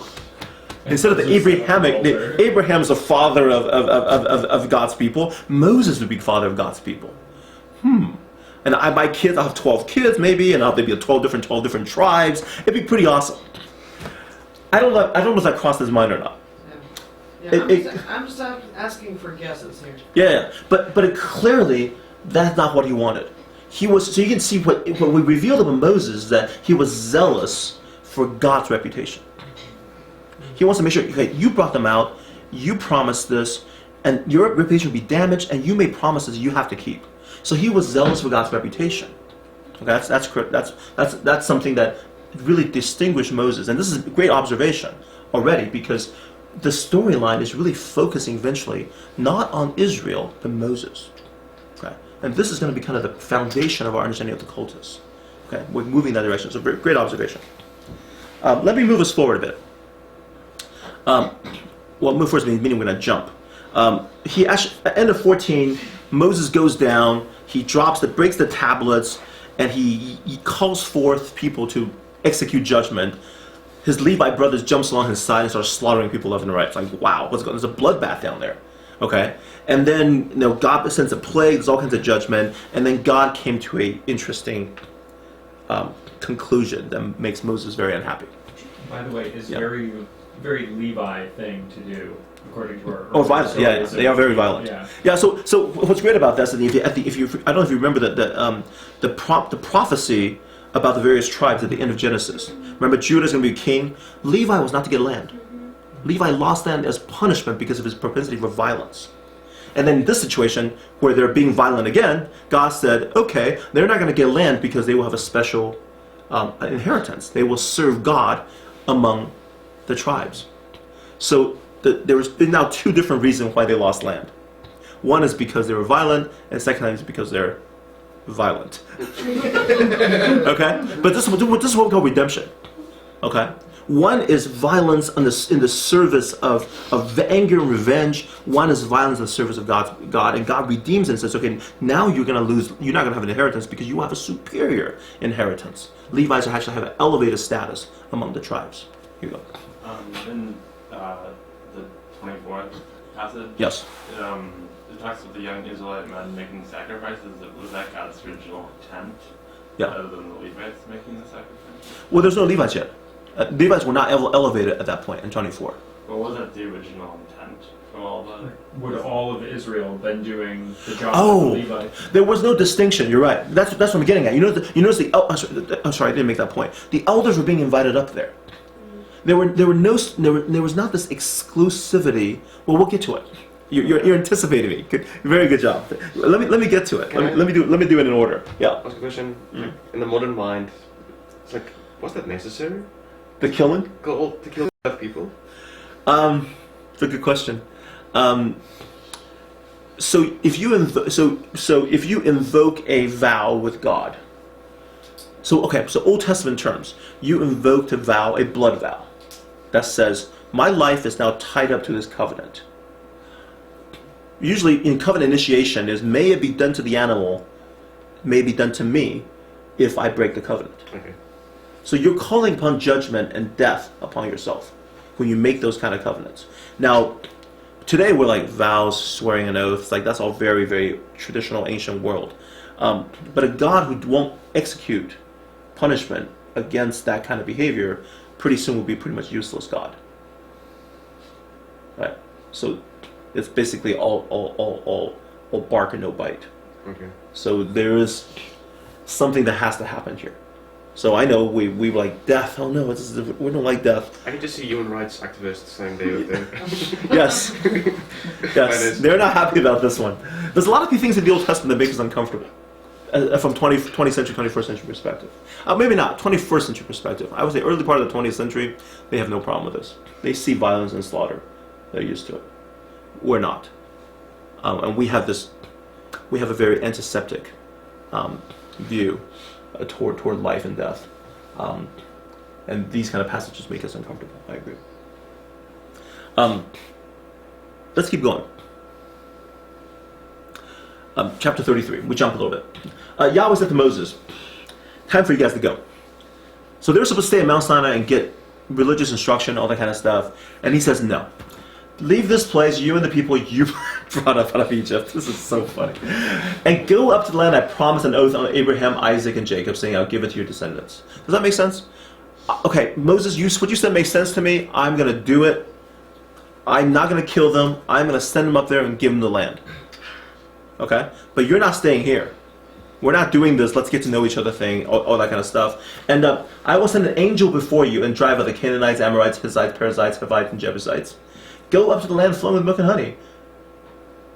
Instead of the Abraham's the father of God's people, Moses would be father of God's people. And my kids, I'll have 12 kids maybe, and there'll be 12 different tribes. It'd be pretty awesome. I don't know if that crossed his mind or not. I'm just asking for guesses here. Yeah, but clearly that's not what he wanted. He was, so you can see what we revealed about Moses, that he was zealous for God's reputation. He wants to make sure, okay, you brought them out, you promised this, and your reputation will be damaged, and you made promises you have to keep. So he was zealous for God's reputation. Okay, that's something that really distinguished Moses, and this is a great observation already, because the storyline is really focusing eventually not on Israel but Moses. Okay, and this is going to be kind of the foundation of our understanding of the cultus. Okay, we're moving in that direction. So great observation. Let me move us forward a bit. Well, move first, meaning we're going to jump. He actually, at the end of 14, Moses goes down, he breaks the tablets, and he calls forth people to execute judgment. His Levite brothers jumps along his side and starts slaughtering people left and right. It's like, wow, what's going on? There's a bloodbath down there. Okay? And then, God sends a plague, there's all kinds of judgment, and then God came to a interesting conclusion that makes Moses very unhappy. By the way, it's very Levi thing to do, according to our. Oh, violent! Yeah, they are very violent. Yeah. So what's great about that is that if you I don't know if you remember the prophecy about the various tribes at the end of Genesis. Remember, Judah is going to be king. Levi was not to get land. Levi lost land as punishment because of his propensity for violence. And then in this situation, where they're being violent again, God said, okay, they're not going to get land because they will have a special inheritance. They will serve God among the tribes. So there's been now two different reasons why they lost land. One is because they were violent, and the second time is because they're violent. Okay? But this is what we call redemption. Okay? One is violence in the service of anger and revenge. One is violence in the service of God, and God redeems it and says, okay, now you're not going to have an inheritance because you have a superior inheritance. Levites actually have an elevated status among the tribes. Here you go. In the 24th passage, yes. It talks of the young Israelite men making sacrifices. Was that God's original intent? Yeah. Other than the Levites making the sacrifice? Well, there's no Levites yet. Levites were not elevated at that point in 24. But wasn't the original intent from all the... Would all of Israel been doing the job of the Levites? There was no distinction. You're right. That's what I'm getting at. You notice I'm sorry, I didn't make that point. The elders were being invited up there. There was not this exclusivity. Well, we'll get to it. You're anticipating me. Good, very good job. Let me get to it. Let me do it in order. Yeah. Ask a question. In the modern mind, it's like, was that necessary? The killing? To kill people? It's a good question. So if you invoke a vow with God. So Old Testament terms, you invoked a vow, a blood vow, that says, my life is now tied up to this covenant. Usually in covenant initiation is, may it be done to the animal, may it be done to me if I break the covenant. Okay. So you're calling upon judgment and death upon yourself. when you make those kind of covenants. Now, today we're like vows, swearing an oath. It's like that's all very, very traditional, ancient world. But a God who won't execute punishment against that kind of behavior, pretty soon will be pretty much useless God. Right? So it's basically all bark and no bite. Okay. So there is something that has to happen here. So I know we were like, death, oh no, we don't like death. I can just see human rights activists saying they would Yes. Yes. They're not happy about this one. There's a lot of things in the Old Testament that make us uncomfortable. From 20th century, 21st century perspective. Maybe not, 21st century perspective. I would say early part of the 20th century, they have no problem with this. They see violence and slaughter. They're used to it. We're not. And we have a very antiseptic view toward life and death. And these kind of passages make us uncomfortable. I agree. Let's keep going. Chapter 33. We jump a little bit. Yahweh said to Moses, time for you guys to go. So they're supposed to stay at Mount Sinai and get religious instruction, all that kind of stuff. And he says, no. Leave this place, you and the people you brought up out of Egypt. This is so funny. And go up to the land I promised an oath on Abraham, Isaac, and Jacob, saying I'll give it to your descendants. Does that make sense? Okay, Moses, what you said makes sense to me. I'm going to do it. I'm not going to kill them. I'm going to send them up there and give them the land. Okay? But you're not staying here. We're not doing this let's get to know each other thing, all that kind of stuff. And I will send an angel before you and drive out the Canaanites, Amorites, Hittites, Perizzites, Hivites, and Jebusites. Go up to the land flowing with milk and honey.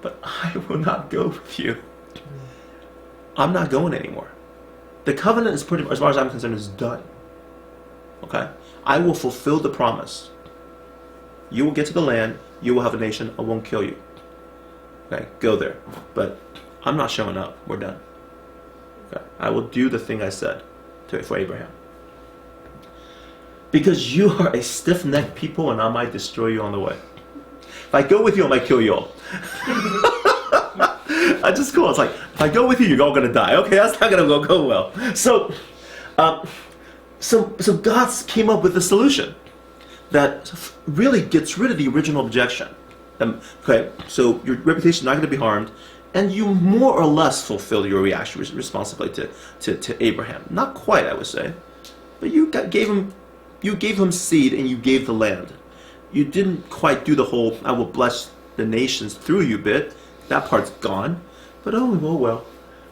But I will not go with you. I'm not going anymore. The covenant is pretty much, as far as I'm concerned, is done. Okay? I will fulfill the promise. You will get to the land. You will have a nation. I won't kill you. Okay? Go there. But I'm not showing up. We're done. Okay? I will do the thing I said for Abraham. Because you are a stiff-necked people and I might destroy you on the way. If I go with you, I might kill you all. I just cool. It's like, if I go with you, you're all going to die. Okay, that's not going to go well. So God came up with a solution that really gets rid of the original objection. Okay, so your reputation is not going to be harmed, and you more or less fulfill your reaction responsibility to Abraham. Not quite, I would say, but you gave him seed and you gave the land. You didn't quite do the whole "I will bless the nations through you" bit. That part's gone. But oh well,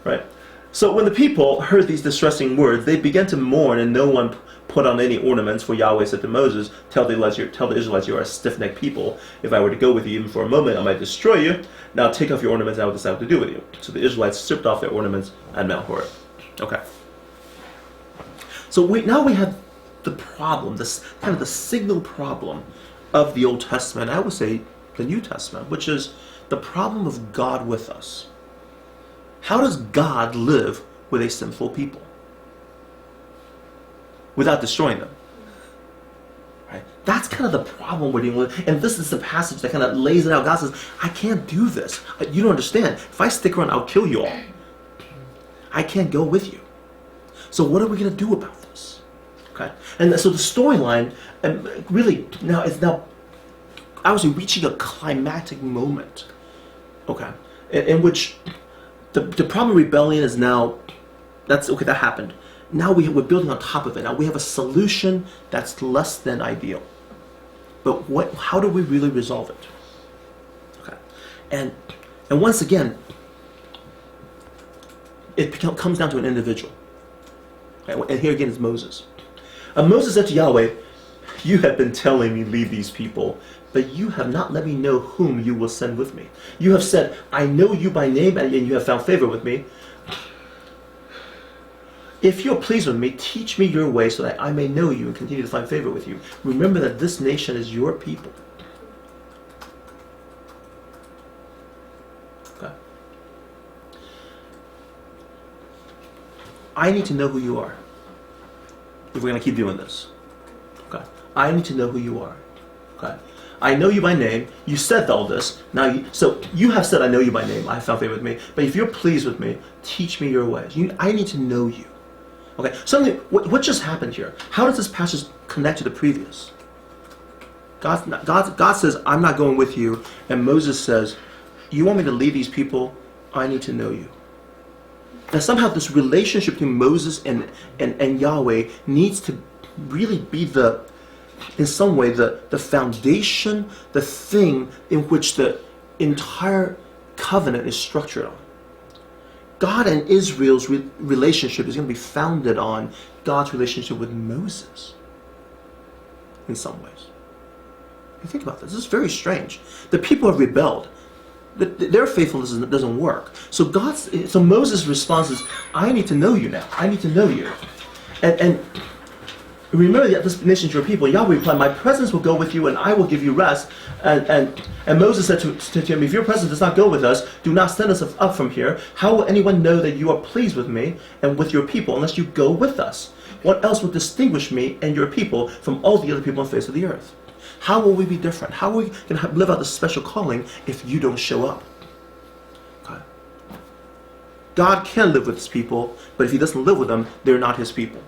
right? So when the people heard these distressing words, they began to mourn, and no one put on any ornaments. For Yahweh said to Moses, "Tell the Israelites you are a stiff-necked people. If I were to go with you even for a moment, I might destroy you. Now take off your ornaments, and I will decide what to do with you." So the Israelites stripped off their ornaments at Mount Horeb. Okay. So now we have the problem, this kind of the signal problem of the Old Testament, I would say the New Testament, which is the problem of God with us. How does God live with a sinful people without destroying them? Right? That's kind of the problem we're dealing with. And this is the passage that kind of lays it out. God says, I can't do this. You don't understand. If I stick around, I'll kill you all. I can't go with you. So what are we going to do about this? Okay. And so the storyline really is I was reaching a climactic moment. Okay. In which the problem of rebellion is now, that happened. Now we're building on top of it. Now we have a solution that's less than ideal. But how do we really resolve it? Okay. And once again, it comes down to an individual. Okay? And here again is Moses. Moses said to Yahweh, "You have been telling me leave these people, but you have not let me know whom you will send with me. You have said, I know you by name, and you have found favor with me. If you are pleased with me, teach me your way so that I may know you and continue to find favor with you. Remember that this nation is your people." Okay. I need to know who you are if we're going to keep doing this. Okay. I need to know who you are. Okay. I know you by name. You said all this. So you have said, I know you by name. I have found favor with me. But if you're pleased with me, teach me your ways. I need to know you. Okay. What just happened here? How does this passage connect to the previous? God says, I'm not going with you. And Moses says, you want me to lead these people? I need to know you. And somehow this relationship between Moses and Yahweh needs to really be in some way, the foundation, the thing in which the entire covenant is structured on. God and Israel's relationship is going to be founded on God's relationship with Moses in some ways. You think about this. This is very strange. The people have rebelled. Their faithfulness doesn't work. So Moses' response is, I need to know you now. I need to know you. And remember that this nation is your people. Yahweh replied, my presence will go with you and I will give you rest. And Moses said to him, if your presence does not go with us, do not send us up from here. How will anyone know that you are pleased with me and with your people unless you go with us? What else would distinguish me and your people from all the other people on the face of the earth? How will we be different? How are we going to live out this special calling if you don't show up? Okay. God can live with his people, but if he doesn't live with them, they're not his people.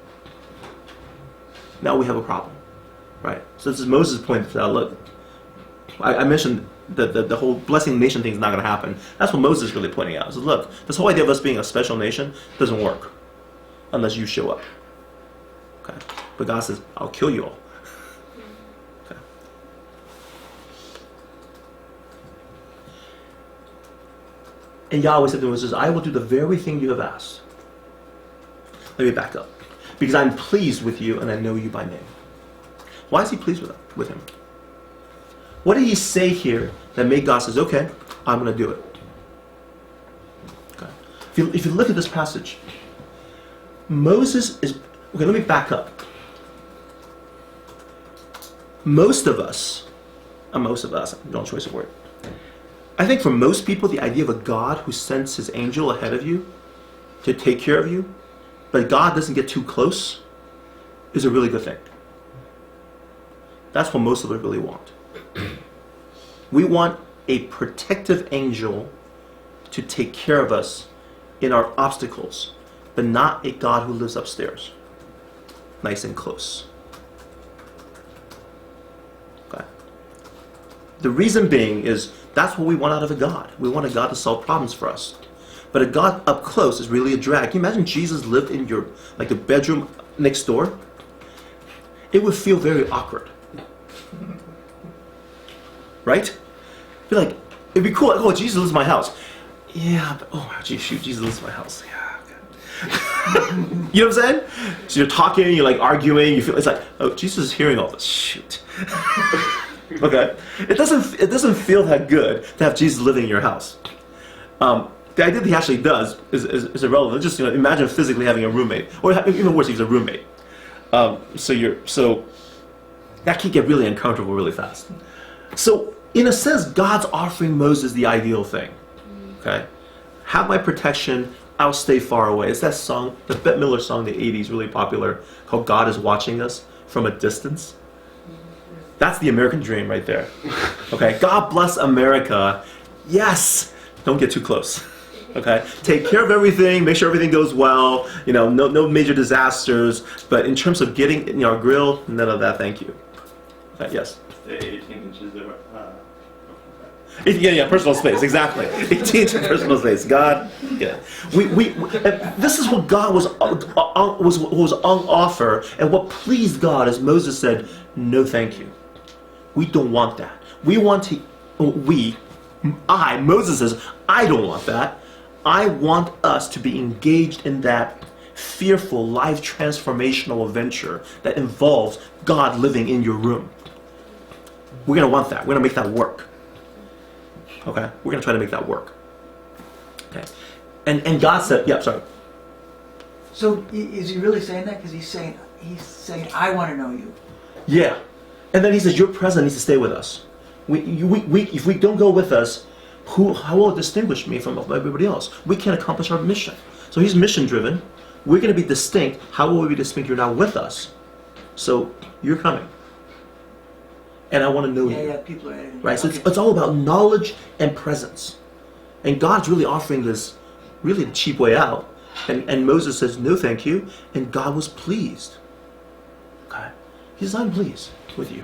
Now we have a problem, right? So this is Moses' point that, look, I mentioned that the whole blessing nation thing is not going to happen. That's what Moses is really pointing out. He says, look, this whole idea of us being a special nation doesn't work unless you show up. Okay. But God says, I'll kill you all. Okay. And Yahweh said to Moses, I will do the very thing you have asked. Let me back up. Because I'm pleased with you and I know you by name. Why is he pleased with him? What did he say here that made God says, okay, I'm going to do it? Okay. If you look at this passage, Moses is... Okay, let me back up. Most of us, no choice of word. I think for most people, the idea of a God who sends his angel ahead of you to take care of you, but God doesn't get too close, is a really good thing. That's what most of us really want. We want a protective angel to take care of us in our obstacles, but not a God who lives upstairs, nice and close. Okay. The reason being is that's what we want out of a God. We want a God to solve problems for us. But a God up close is really a drag. Can you imagine Jesus lived in your, like the bedroom next door? It would feel very awkward. Right? It'd be cool. Like, oh, Jesus lives in my house. Yeah, but oh, geez, shoot, Jesus lives in my house. Yeah, okay. You know what I'm saying? So you're talking, you're like arguing, you feel it's like, oh, Jesus is hearing all this. Shoot. Okay. It doesn't feel that good to have Jesus living in your house. The idea that he actually does is irrelevant. Just imagine physically having a roommate, or even worse, he's a roommate. So that can get really uncomfortable really fast. So in a sense, God's offering Moses the ideal thing. Okay, have my protection. I'll stay far away. It's that song, the Bette Midler song, in the '80s, really popular, called "God is Watching Us from a Distance." That's the American dream right there. Okay, God bless America. Yes, don't get too close. Okay, take care of everything, make sure everything goes well. No major disasters. But in terms of getting in our grill, none of that. Thank you. Yes. The 18 inches of. Yeah, personal space, exactly. 18 inches personal space. God, yeah. This is what God was on offer, and what pleased God, as Moses said, no, thank you. We don't want that. Moses says, I don't want that. I want us to be engaged in that fearful, life transformational adventure that involves God living in your room. We're going to want that. We're going to make that work. Okay? We're going to try to make that work. Okay? And God said, yeah, sorry. So is he really saying that? Because he's saying, I want to know you. Yeah. And then he says, your presence needs to stay with us. If we don't go with us, how will it distinguish me from everybody else? We can't accomplish our mission. So he's mission driven. We're going to be distinct. How will we be distinct? You're not with us. So you're coming. And I want to know you. Yeah, people are editing. Right? So it's all about knowledge and presence. And God's really offering this really the cheap way out. And Moses says, no, thank you. And God was pleased. Okay? He says, I'm pleased with you.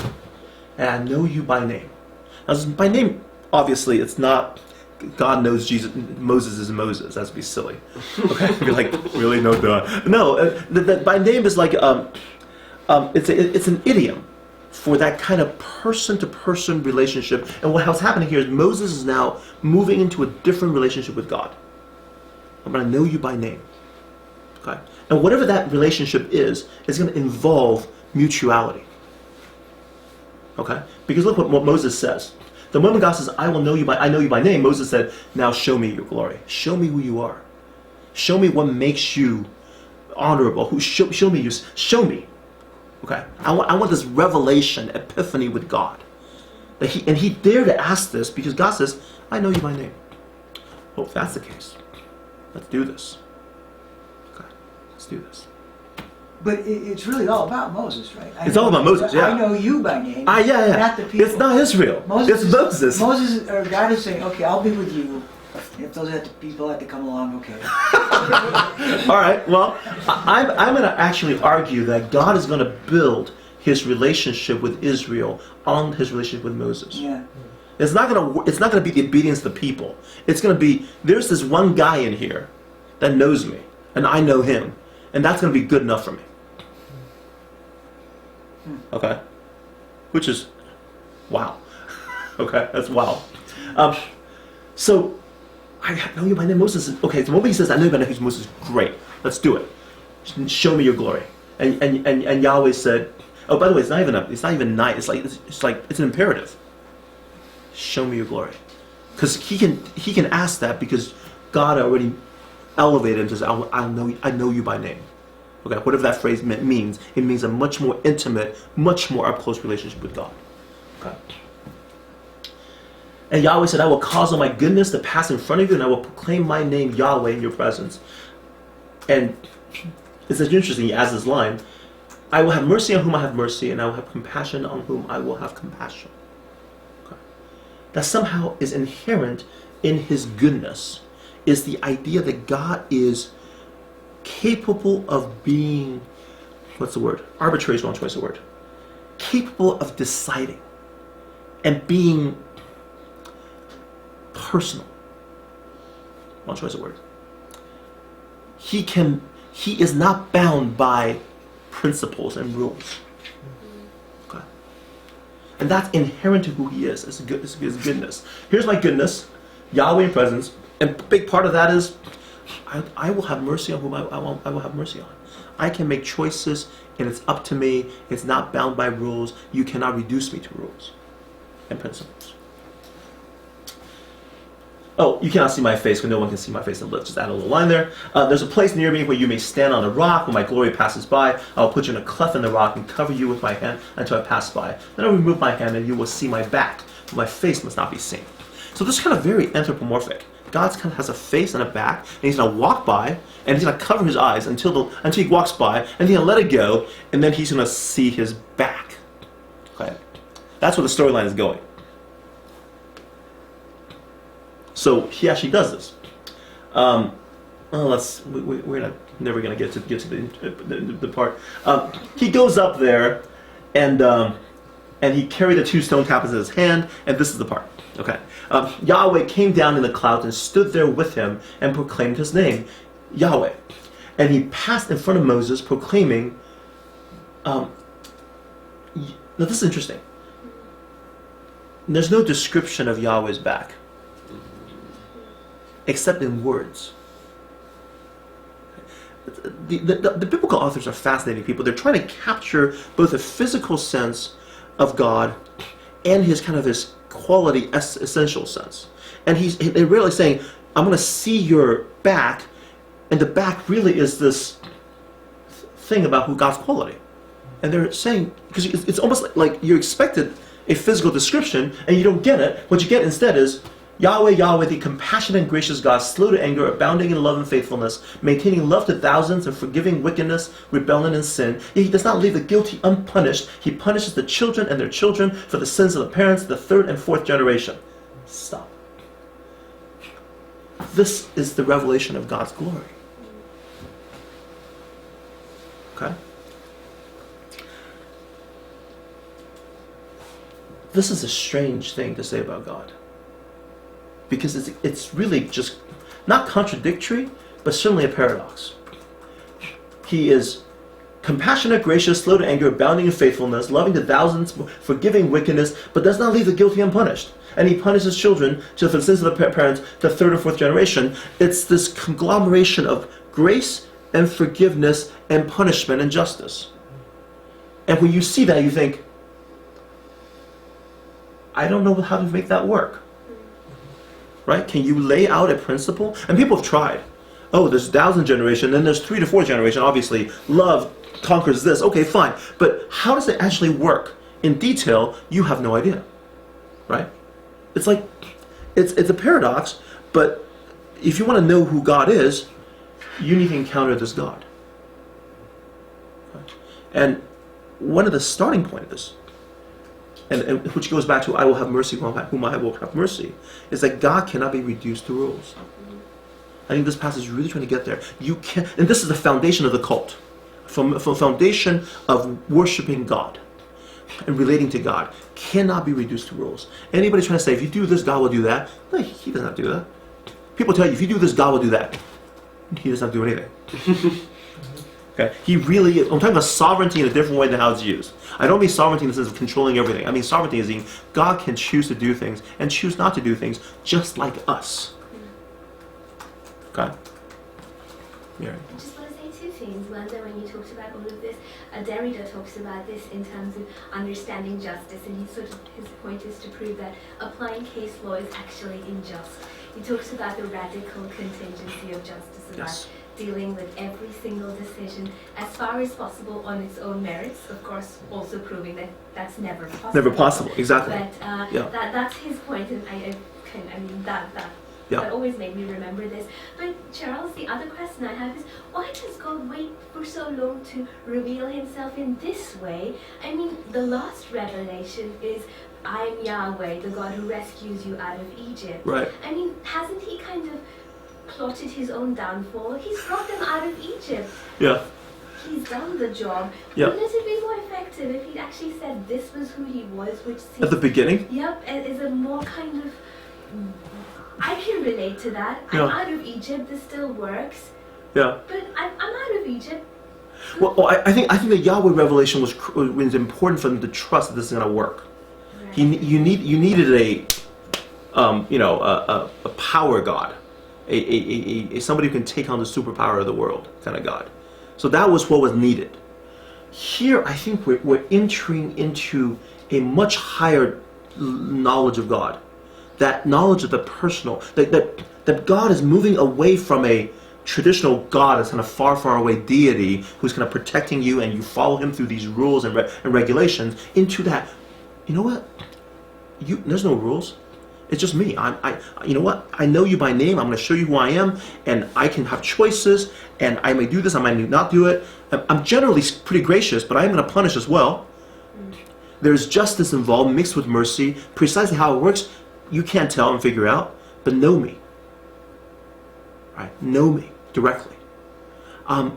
and I know you by name. Now, by name, obviously, it's not God knows Moses is Moses. That'd be silly. Okay, you're like, really? No, duh. No, by name is like it's an idiom for that kind of person-to-person relationship. And what's happening here is Moses is now moving into a different relationship with God. I'm going to know you by name. Okay, and whatever that relationship is going to involve mutuality. Okay, because look what Moses says. The moment God says, I know you by name, Moses said, now show me your glory. Show me who you are. Show me what makes you honorable. Show me. Okay? I want this revelation, epiphany with God. He dared to ask this because God says, I know you by name. Well, if that's the case, let's do this. Okay, let's do this. But it's really all about Moses, right? It's all about Moses, yeah. I know you by name. Yeah. Not the people. It's not Israel. It's Moses. Moses, or God is saying, okay, I'll be with you. If those people have to come along, okay. All right, well, I'm going to actually argue that God is going to build his relationship with Israel on his relationship with Moses. Yeah. It's not going to be the obedience of the people. It's going to be, there's this one guy in here that knows me, and I know him, and that's going to be good enough for me. Okay? Which is, wow. Okay, that's wow. So, I know you by name, Moses. Okay, the moment he says, I know you by name, Moses, great. Let's do it. Show me your glory. And Yahweh said, oh, by the way, it's not even night. It's an imperative. Show me your glory. Because he can ask that because God already elevated him to say, I know you by name. Okay, whatever that phrase means, it means a much more intimate, much more up-close relationship with God. Okay. And Yahweh said, I will cause all my goodness to pass in front of you, and I will proclaim my name Yahweh in your presence. And it's interesting, he adds this line, I will have mercy on whom I have mercy, and I will have compassion on whom I will have compassion. Okay. That somehow is inherent in his goodness, is the idea that God is capable of being, what's the word? Arbitrary is wrong choice of word. Capable of deciding and being personal. Wrong choice of word. He is not bound by principles and rules. Okay. And that's inherent to who he is. It's his goodness. Here's my goodness, Yahweh in presence, and a big part of that is I will have mercy on whom I will have mercy on. I can make choices, and it's up to me. It's not bound by rules. You cannot reduce me to rules and principles. Oh, you cannot see my face, because no one can see my face. And let's just add a little line there. There's a place near me where you may stand on a rock. When my glory passes by, I will put you in a cleft in the rock and cover you with my hand until I pass by. Then I will remove my hand, and you will see my back, but my face must not be seen. So this is kind of very anthropomorphic. God kind of has a face and a back, and he's going to walk by, and he's going to cover his eyes until he walks by, and he's going to let it go, and then he's going to see his back. Okay, that's where the storyline is going. So he actually does this. We're never going to get to the part. He goes up there, and he carried the two stone tablets in his hand, and this is the part. Okay. Yahweh came down in the clouds and stood there with him and proclaimed his name, Yahweh. And he passed in front of Moses proclaiming, now this is interesting. There's no description of Yahweh's back, except in words. The biblical authors are fascinating people. They're trying to capture both a physical sense of God and his kind of his quality essential sense. And they're really saying, I'm going to see your back, and the back really is this thing about who God's quality. And they're saying, because it's almost like you expected a physical description and you don't get it. What you get instead is Yahweh, Yahweh, the compassionate and gracious God, slow to anger, abounding in love and faithfulness, maintaining love to thousands and forgiving wickedness, rebellion, and sin. Yet he does not leave the guilty unpunished. He punishes the children and their children for the sins of the parents, the third and fourth generation. Stop. This is the revelation of God's glory. Okay? this is a strange thing to say about God. Because it's really just not contradictory, but certainly a paradox. He is compassionate, gracious, slow to anger, abounding in faithfulness, loving to thousands, forgiving wickedness, but does not leave the guilty unpunished. And he punishes children for the sins of the parents to third or fourth generation. It's this conglomeration of grace and forgiveness and punishment and justice. And when you see that, you think, I don't know how to make that work. Right? Can you lay out a principle? And people have tried. Oh, there's 1,000 generation, then there's 3 to 4 generation. Obviously, love conquers this. Okay, fine. But how does it actually work? In detail, you have no idea. Right? It's like, it's a paradox, but if you want to know who God is, you need to encounter this God. And one of the starting points, and which goes back to I will have mercy whom I will have mercy, is that God cannot be reduced to rules. I think this passage is really trying to get there. You can, and this is the foundation of the cult, from foundation of worshiping God and relating to God, cannot be reduced to rules. Anybody trying to say if you do this, God will do that? No, He does not do that. People tell you if you do this, God will do that. He does not do anything. Okay, He really is. I'm talking about sovereignty in a different way than how it's used. I don't mean sovereignty in the sense of controlling everything. I mean sovereignty is being God can choose to do things and choose not to do things, just like us. Okay. Mary. I just want to say 2 things. One, that when you talked about all of this, Derrida talks about this in terms of understanding justice, and his point is to prove that applying case law is actually unjust. He talks about the radical contingency of justice, about dealing with every single decision as far as possible on its own merits, of course also proving that that's never possible. Never possible, exactly. But that's his point, and that always made me remember this. But Charles, the other question I have is, why does God wait for so long to reveal Himself in this way? I mean, the last revelation is, I am Yahweh, the God who rescues you out of Egypt. Right. I mean, hasn't He kind of plotted His own downfall? He's brought them out of Egypt. Yeah. He's done the job. Yeah. Wouldn't it be more effective if He'd actually said this was who He was, which seems... At the beginning? Yep, is a more kind of... I can relate to that. Yeah. I'm out of Egypt, this still works. Yeah. But I'm out of Egypt. Well, I think the Yahweh revelation was important for them to trust that this is going to work. Right. You needed a power God, a somebody who can take on the superpower of the world kind of God. So that was what was needed. Here, I think we're entering into a much higher knowledge of God. That knowledge of the personal, that God is moving away from a traditional God as kind of far, far away deity who's kind of protecting you and you follow Him through these rules and regulations, into that, you know what? There's no rules. It's just me. You know what? I know you by name. I'm going to show you who I am, and I can have choices, and I may do this, I might not do it. I'm generally pretty gracious, but I am going to punish as well. There's justice involved mixed with mercy. Precisely how it works, you can't tell and figure out, but know me. Right? Know me directly. I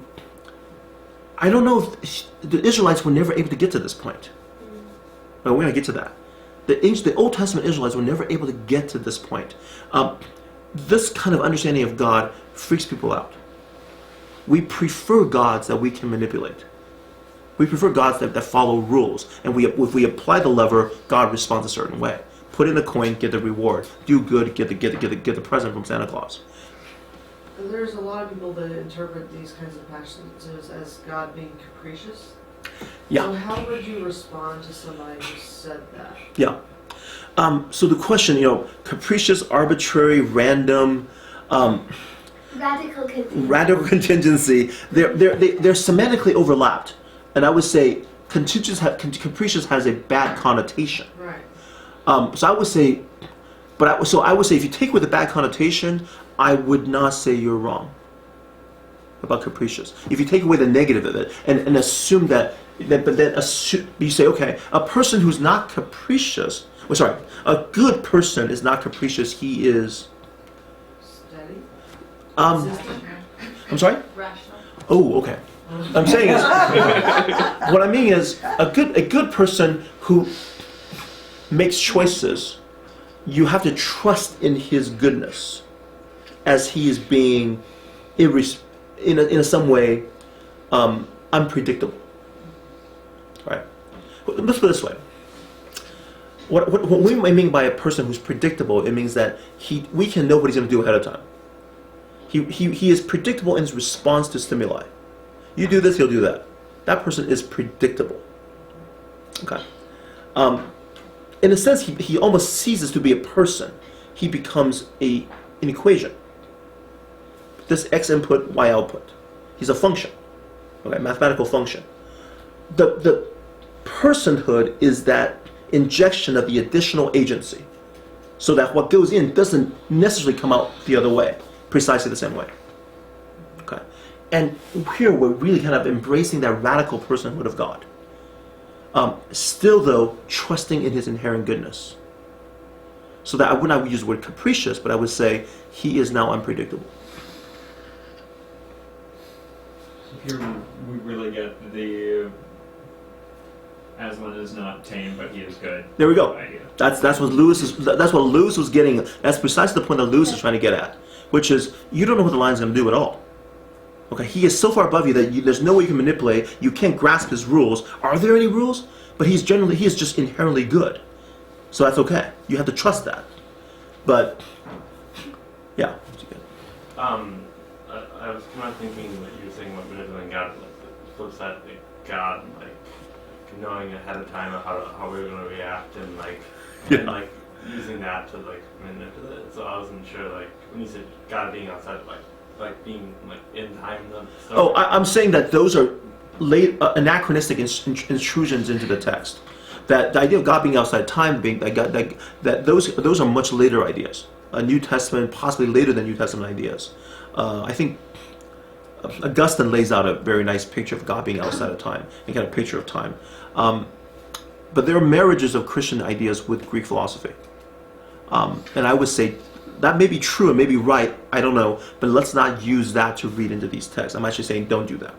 don't know if the Israelites were never able to get to this point. But we're going to get to that. The Old Testament Israelites were never able to get to this point. This kind of understanding of God freaks people out. We prefer gods that we can manipulate. We prefer gods that follow rules. And if we apply the lever, God responds a certain way. Put in a coin, get the reward. Do good, get the present from Santa Claus. There's a lot of people that interpret these kinds of passages as God being capricious. Yeah. So how would you respond to somebody who said that? Yeah. So the question, capricious, arbitrary, random, Radical contingency. They're semantically overlapped, and I would say capricious has a bad connotation. Right. So I would say, I would say if you take away the bad connotation, I would not say you're wrong about capricious. If you take away the negative of it and assume that, you say, okay, a person who's not capricious, a good person is not capricious. He is Steady. I'm sorry? Rational. Oh, okay. I'm saying is, what I mean is a good person who makes choices, you have to trust in his goodness as he is being in some way unpredictable. Right? Let's put it this way. What we mean by a person who's predictable, it means that we can know what he's going to do ahead of time. He is predictable in his response to stimuli. You do this, he'll do that. That person is predictable. Okay. In a sense, he almost ceases to be a person. He becomes an equation. This X input, Y output. He's a function. Okay, mathematical function. The personhood is that injection of the additional agency, so that what goes in doesn't necessarily come out the other way, precisely the same way. Okay, and here we're really kind of embracing that radical personhood of God. Still, though, trusting in his inherent goodness. So that I would not use the word capricious, but I would say he is now unpredictable. Here we really get the Aslan is not tame, but he is good. There we go. Idea. That's what Lewis was getting. That's precisely the point that Lewis is trying to get at, which is you don't know what the lion's going to do at all. Okay, he is so far above you that there's no way you can manipulate. You can't grasp his rules. Are there any rules? But he is just inherently good, so that's okay. You have to trust that. But yeah. I was kind of thinking what you were saying about manipulating God, like the flip side, like God, like knowing ahead of time how we were going to react, and like using that to like manipulate it. So I wasn't sure, like when you said God being outside, like being like in time and stuff. Oh, I'm saying that those are late anachronistic intrusions into the text. That the idea of God being outside time, being that those are much later ideas. New Testament, possibly later than New Testament ideas. I think Augustine lays out a very nice picture of God being outside of time, and kind of picture of time. But there are marriages of Christian ideas with Greek philosophy. And I would say that may be true and may be right, I don't know, but let's not use that to read into these texts. I'm actually saying don't do that.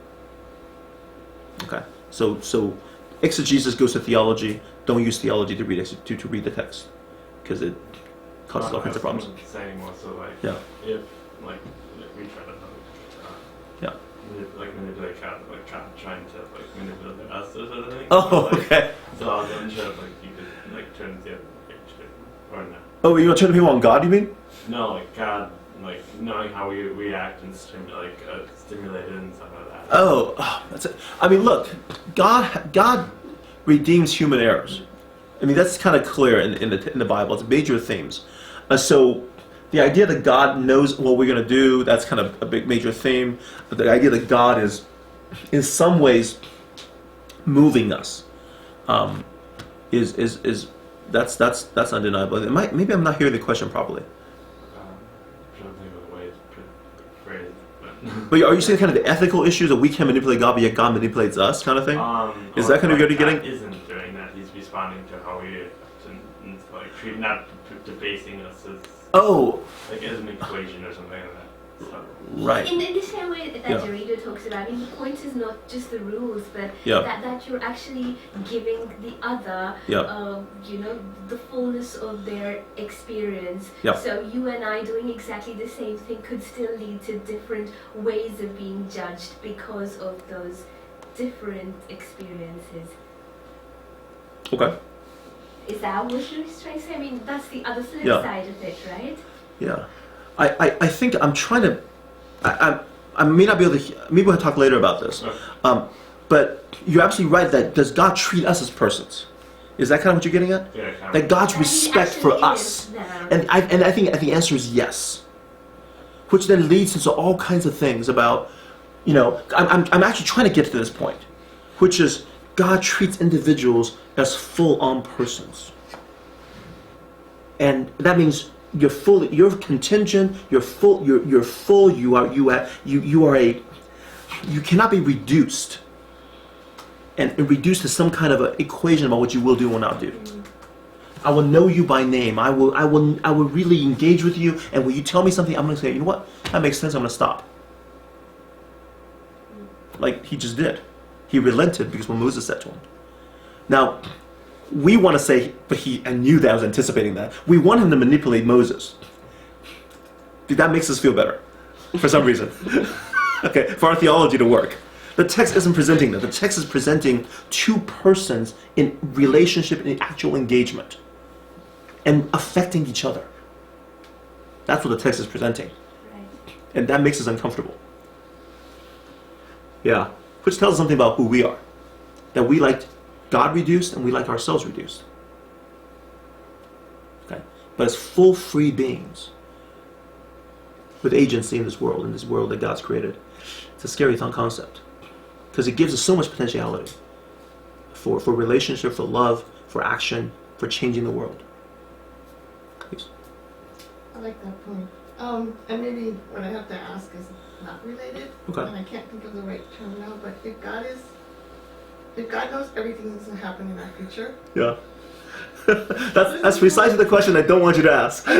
Okay, so exegesis goes to theology. Don't use theology to read the text, because it causes all kinds of problems. Saying more so like Yeah. if like we try to manipulate God, like God trying to like manipulate us or sort of thing. Oh, like, okay. So I was unsure if like you could like turn the other way or not. Oh, you want to turn the people on God, you mean? No, like God, like knowing how we react and stimulated and stuff like that. Oh, that's it. I mean, look, God redeems human errors. I mean, that's kind of clear in the Bible. It's major themes. So the idea that God knows what we're going to do, that's kind of a big major theme. But the idea that God is, in some ways, moving us, that's undeniable. Maybe I'm not hearing the question properly. I'm trying to think of the way it's phrased. But are you saying kind of the ethical issues that we can manipulate God, but yet God manipulates us, kind of thing? Is that kind of what you're getting? God isn't doing that. He's responding to how we like treat, not debasing us as like as an equation or something like that. So. Right. In the same way that the reader talks about, I mean, the point is not just the rules, but that you're actually giving the other, the fullness of their experience. So you and I doing exactly the same thing could still lead to different ways of being judged because of those different experiences. Okay. Is that what you're trying to say? I mean, that's the other flip side of it, right? Yeah. I think I'm trying to... I may not be able to... Maybe we'll talk later about this. But you're absolutely right that does God treat us as persons? Is that kind of what you're getting at? Yeah, kind of. That God's respect for us. And I think the answer is yes. Which then leads into all kinds of things about... I'm actually trying to get to this point. Which is God treats individuals as full-on persons. And that means you're full, you're contingent, you're full, you cannot be reduced and reduced to some kind of an equation about what you will do or not do. I will know you by name. I will really engage with you, and when you tell me something, I'm going to say, you know what, that makes sense, I'm going to stop. Like he just did. He relented because what Moses said to him. Now, we want to say, but I knew that, I was anticipating that. We want him to manipulate Moses. That makes us feel better, for some reason. Okay, for our theology to work. The text isn't presenting that. The text is presenting two persons in relationship, in actual engagement, and affecting each other. That's what the text is presenting. Right. And that makes us uncomfortable. Yeah, which tells us something about who we are. That we like God reduced and we like ourselves reduced. Okay, but as full free beings with agency in this world that God's created. It's a scary concept because it gives us so much potentiality for relationship, for love, for action, for changing the world. Please. I like that point. And maybe what I have to ask is not related, Okay. and I can't think of the right term now, but if God knows everything that's going to happen in our future, Yeah. That's precisely the question I don't want you to ask. okay.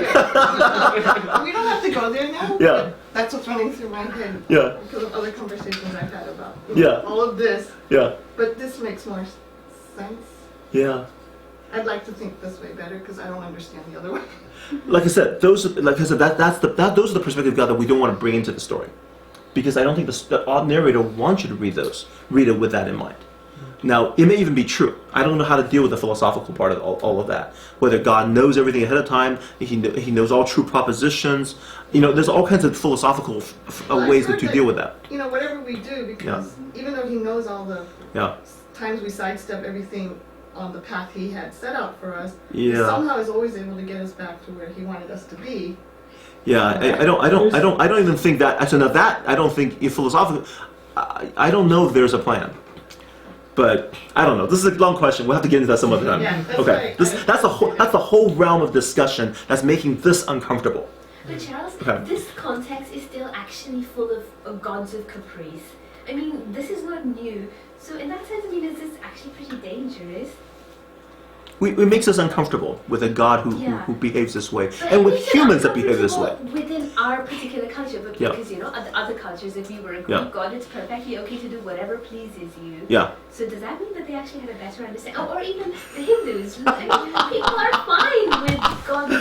We don't have to go there now. Yeah. But that's what's running through my head. Yeah. Because of other conversations I've had about Yeah. all of this. Yeah. But this makes more sense. Yeah. I'd like to think this way better because I don't understand the other way. Like I said, those are the perspective of God that we don't want to bring into the story, because I don't think the narrator wants you to read it with that in mind. Now, it may even be true. I don't know how to deal with the philosophical part of all of that. Whether God knows everything ahead of time, He knows all true propositions. There's all kinds of philosophical ways to deal with that. Whatever we do, because even though He knows all the times we sidestep everything on the path He had set out for us, He somehow is always able to get us back to where He wanted us to be. Yeah, I don't even think that. So now that I don't think philosophical. I don't know if there's a plan. But I don't know. This is a long question. We'll have to get into that some other time. Yeah, that's okay. Right. That's the whole realm of discussion that's making this uncomfortable. But Charles, Okay. this context is still actually full of gods of caprice. I mean, this is not new. So in that sense, is this actually pretty dangerous? It makes us uncomfortable with a God who behaves this way, and with humans that behave this way. Within our particular culture, but because other cultures, if you were a Greek God, it's perfectly okay to do whatever pleases you. Yeah. So does that mean that they actually had a better understanding? Or even the Hindus, people are fine with God's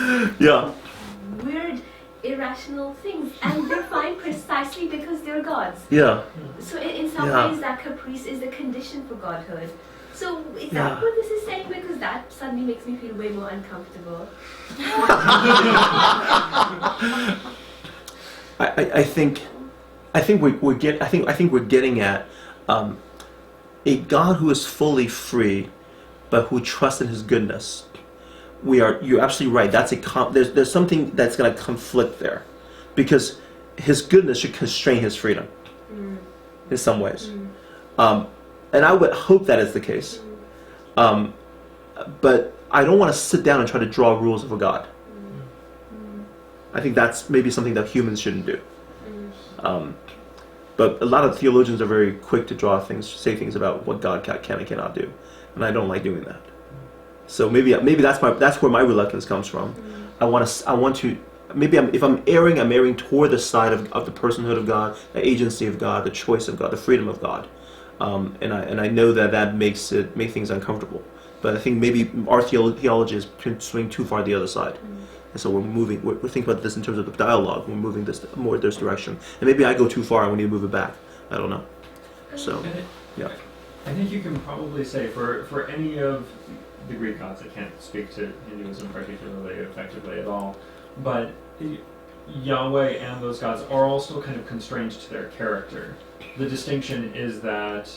weird, irrational things, and they're fine precisely because they're gods. Yeah. So in some ways, that caprice is the condition for godhood. So is that what this is saying? Because that suddenly makes me feel way more uncomfortable. I think we're getting at a God who is fully free, but who trusts in His goodness. You're absolutely right. There's something that's going to conflict there, because His goodness should constrain His freedom in some ways. And I would hope that is the case. But I don't want to sit down and try to draw rules of a God. I think that's maybe something that humans shouldn't do. But a lot of theologians are very quick to say things about what God can and cannot do. And I don't like doing that. So maybe that's where my reluctance comes from. If I'm erring toward the side of the personhood of God, the agency of God, the choice of God, the freedom of God. And I know that make things uncomfortable, but I think maybe our theology is swing too far the other side, and so we're thinking about this in terms of the dialogue. We're moving this more this direction, and maybe I go too far and we need to move it back. I don't know. So, yeah. I think you can probably say for any of the Greek gods, I can't speak to Hinduism particularly effectively at all, but Yahweh and those gods are also kind of constrained to their character. The distinction is that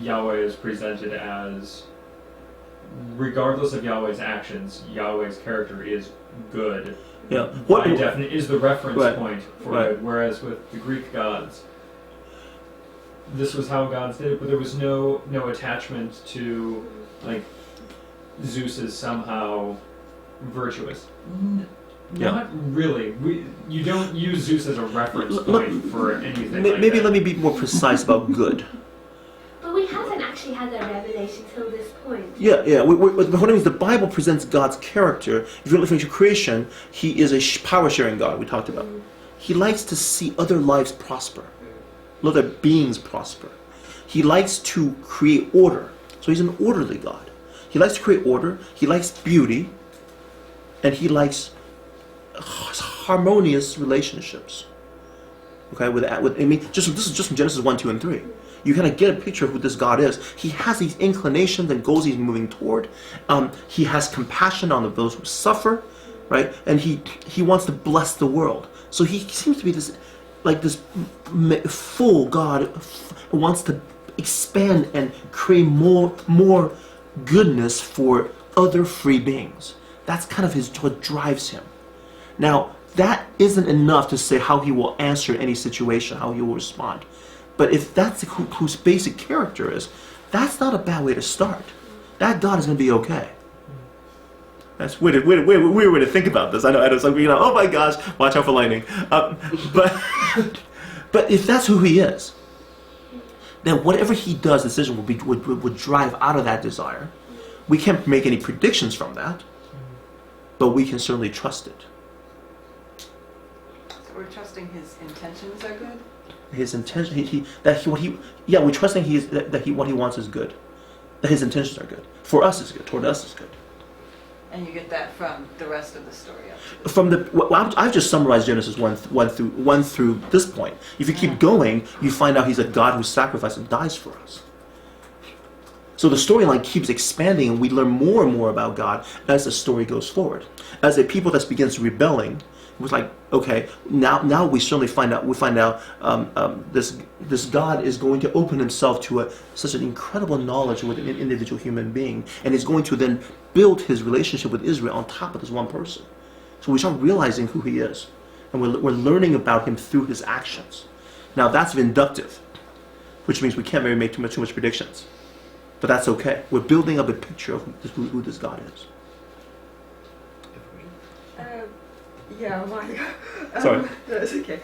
Yahweh is presented as, regardless of Yahweh's actions, Yahweh's character is good. Yeah. By definition, is the reference point for good. Whereas with the Greek gods, this was how gods did it, but there was no attachment to, like, Zeus is somehow virtuous. Not really. You don't use Zeus as a reference point for anything. Maybe let me be more precise about good. But we haven't actually had that revelation till this point. Yeah. What I mean is the Bible presents God's character. If you're looking at creation, He is a power-sharing God. We talked about. He likes to see other lives prosper, other beings prosper. He likes to create order. So He's an orderly God. He likes to create order. He likes beauty. And he likes harmonious relationships. Okay, this is just from Genesis 1, 2, and 3. You kind of get a picture of who this God is. He has these inclinations and goals he's moving toward. He has compassion on those who suffer, right? And he wants to bless the world. So he seems to be this full God, wants to expand and create more goodness for other free beings. That's kind of what drives him. Now, that isn't enough to say how he will answer any situation, how he will respond. But if that's whose basic character is, that's not a bad way to start. That God is going to be okay. That's weird way to think about this. I know it's like, oh my gosh, watch out for lightning. But if that's who he is, then whatever he does, the decision would drive out of that desire. We can't make any predictions from that, but we can certainly trust it. So we're trusting his intentions are good? His intention, we're trusting what he wants is good. That his intentions are good. For us is good. Toward us is good. And you get that from the rest of the story up to this. From I've just summarized Genesis 1 through this point. If you keep going, you find out he's a God who sacrifices and dies for us. So the storyline keeps expanding, and we learn more and more about God as the story goes forward. As a people that begins rebelling, it was like, okay, now we certainly find out this God is going to open himself to such an incredible knowledge with an individual human being, and is going to then build his relationship with Israel on top of this one person. So we start realizing who he is, and we're learning about him through his actions. Now that's inductive, which means we can't really make too much predictions, but that's okay. We're building up a picture of who this God is. Yeah, Sorry. No, it's okay.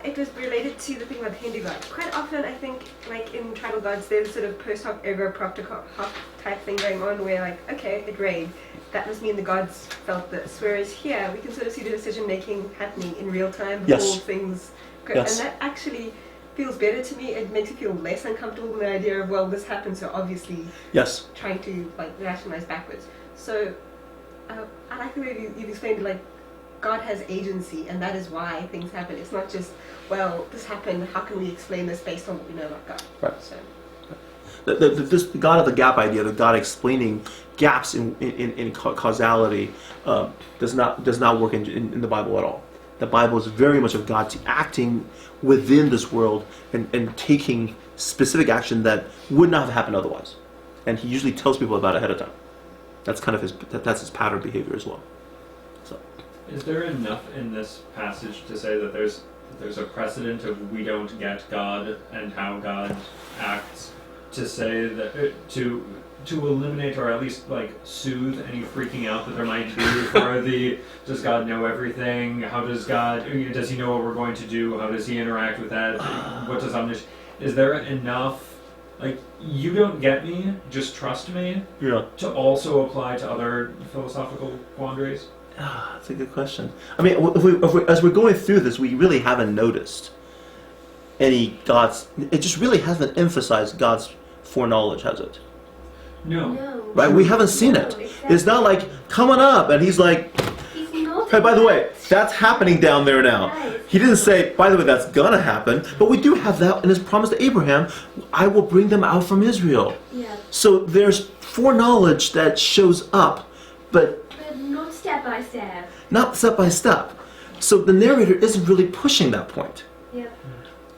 It was related to the thing about the Hindu gods. Quite often, I think, like in tribal gods, there's sort of post hoc ergo propter hoc type thing going on where, like, okay, it rained. That must mean the gods felt this. Whereas here, we can sort of see the decision making happening in real time before things go. Yes. And that actually feels better to me. It makes me feel less uncomfortable with the idea of, well, this happened, so obviously trying to like rationalize backwards. So I like the way you've explained, like, God has agency, and that is why things happen. It's not just, well, this happened, how can we explain this based on what we know about God? Right. So. This God of the gap idea, the God explaining gaps in causality, does not work in the Bible at all. The Bible is very much of God acting within this world and taking specific action that would not have happened otherwise. And he usually tells people about it ahead of time. That's kind of his pattern behavior as well. So, is there enough in this passage to say that there's a precedent of we don't get God and how God acts, to say that to eliminate or at least like soothe any freaking out that there might be for does God know everything? How does he know what we're going to do? How does he interact with that? What does omniscience? Is there enough? Like, you don't get me, just trust me, to also apply to other philosophical quandaries? That's a good question. I mean, as we're going through this, we really haven't noticed any God's... It just really hasn't emphasized God's foreknowledge, has it? No. Right? We haven't seen it. Exactly. It's not like, coming up, and he's like... Hey, by the way, that's happening down there now. Right. He didn't say, by the way, that's gonna happen, but we do have that in his promise to Abraham, I will bring them out from Israel. Yeah. So there's foreknowledge that shows up, but not step by step. Not step by step. So the narrator isn't really pushing that point. Yeah.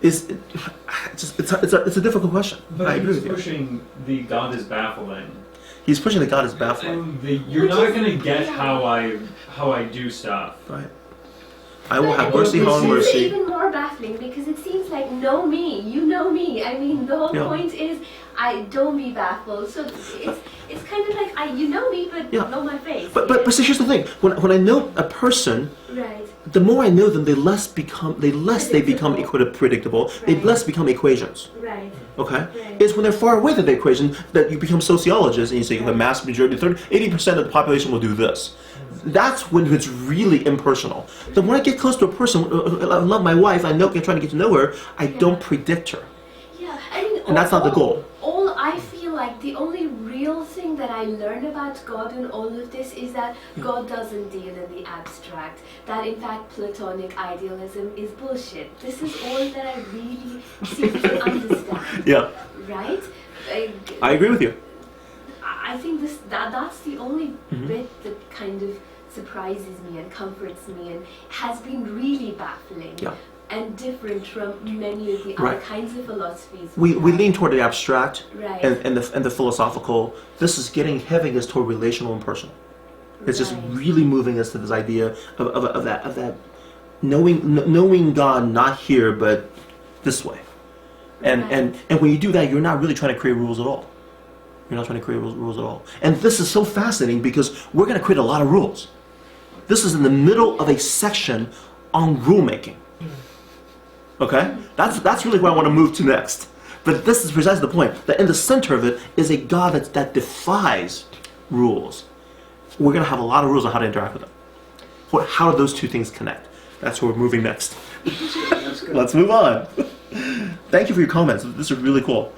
It's a difficult question. But I agree he's with you. pushing the God is baffling. He's pushing the God is baffling. You're not going to get how I do stuff. Right. I will have mercy on mercy. It's even more baffling because it seems like know me, you know me. I mean, the whole point is don't be baffled. So it's kind of like you know me, but know my face. But see, here's the thing: when I know a person, right, the more I know them, they less they become predictable. Right. They less become equations. Right. Okay. Right. It's when they're far away that the equation that you become sociologists and you say the mass majority, 80% of the population will do this. That's when it's really impersonal. Then when I get close to a person, I love my wife, I'm trying to get to know her, I don't predict her. Yeah, I mean, and that's not the goal. I feel like the only real thing I learn about God in all of this is that God doesn't deal in the abstract. That in fact Platonic idealism is bullshit. This is all that I really seem to understand. Yeah. Right? I agree with you. I think that's the only bit that kind of surprises me and comforts me and has been really baffling. Yeah. And different from many of the other kinds of philosophies. We lean toward the abstract and the philosophical. This is having us toward relational and personal. It's just really moving us to this idea of that knowing God not here but this way. And when you do that, you're not really trying to create rules at all. You're not trying to create rules at all. And this is so fascinating because we're going to create a lot of rules. This is in the middle of a section on rulemaking. Okay? That's really what I want to move to next. But this is precisely the point, that in the center of it is a God that defies rules. We're going to have a lot of rules on how to interact with them. How do those two things connect? That's where we're moving next. Let's move on. Thank you for your comments. This is really cool.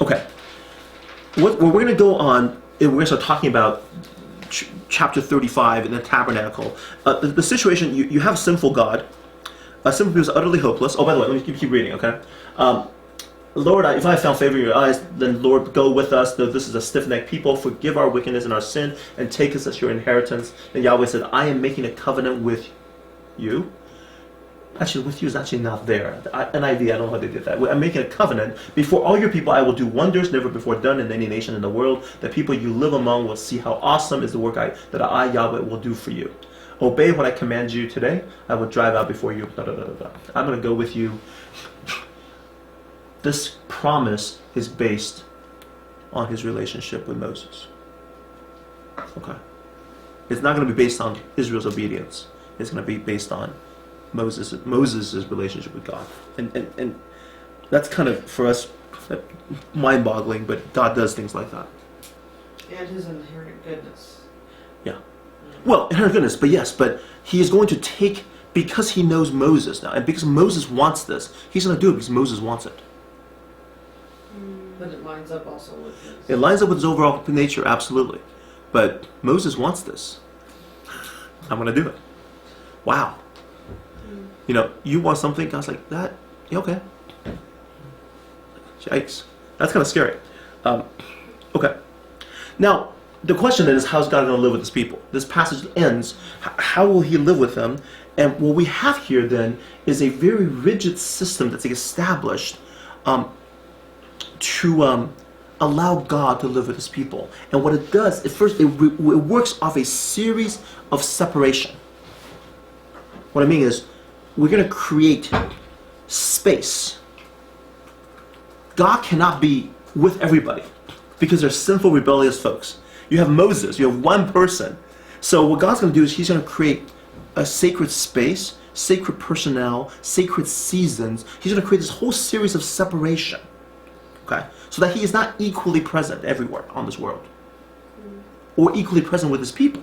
Okay. What we're going to go on, we're going to start talking about chapter 35 in the tabernacle. The situation, you have a sinful God. A sinful people is utterly hopeless. Oh, by the way, let me keep reading, okay? Lord, if I have found favor in your eyes, then Lord, go with us. Though this is a stiff-necked people, forgive our wickedness and our sin, and take us as your inheritance. And Yahweh said, I am making a covenant with you. Actually, with you is actually not there. NIV, I don't know how they did that. I'm making a covenant. Before all your people, I will do wonders never before done in any nation in the world. The people you live among will see how awesome is the work that I, Yahweh, will do for you. Obey what I command you today. I will drive out before you. I'm going to go with you. This promise is based on his relationship with Moses. Okay. It's not going to be based on Israel's obedience. It's going to be based on Moses' relationship with God. And that's kind of, for us, mind-boggling, but God does things like that. And his inherent goodness. Yeah. Well, inherent goodness, but he is going to take, because he knows Moses now, and because Moses wants this, he's going to do it because Moses wants it. But it lines up also with his... It lines up with his overall nature, absolutely. But Moses wants this. I'm going to do it. Wow. You know, you want something, God's like, that? Yeah, okay. Yikes. That's kind of scary. Okay. Now, the question then is, how's God going to live with his people? This passage ends. How will he live with them? And what we have here then is a very rigid system that's established to allow God to live with his people. And what it does, it works off a series of separation. What I mean is, we're going to create space. God cannot be with everybody because they're sinful, rebellious folks. You have Moses, you have one person. So what God's going to do is he's going to create a sacred space, sacred personnel, sacred seasons. He's going to create this whole series of separation. Okay? So that he is not equally present everywhere on this world. Or equally present with his people.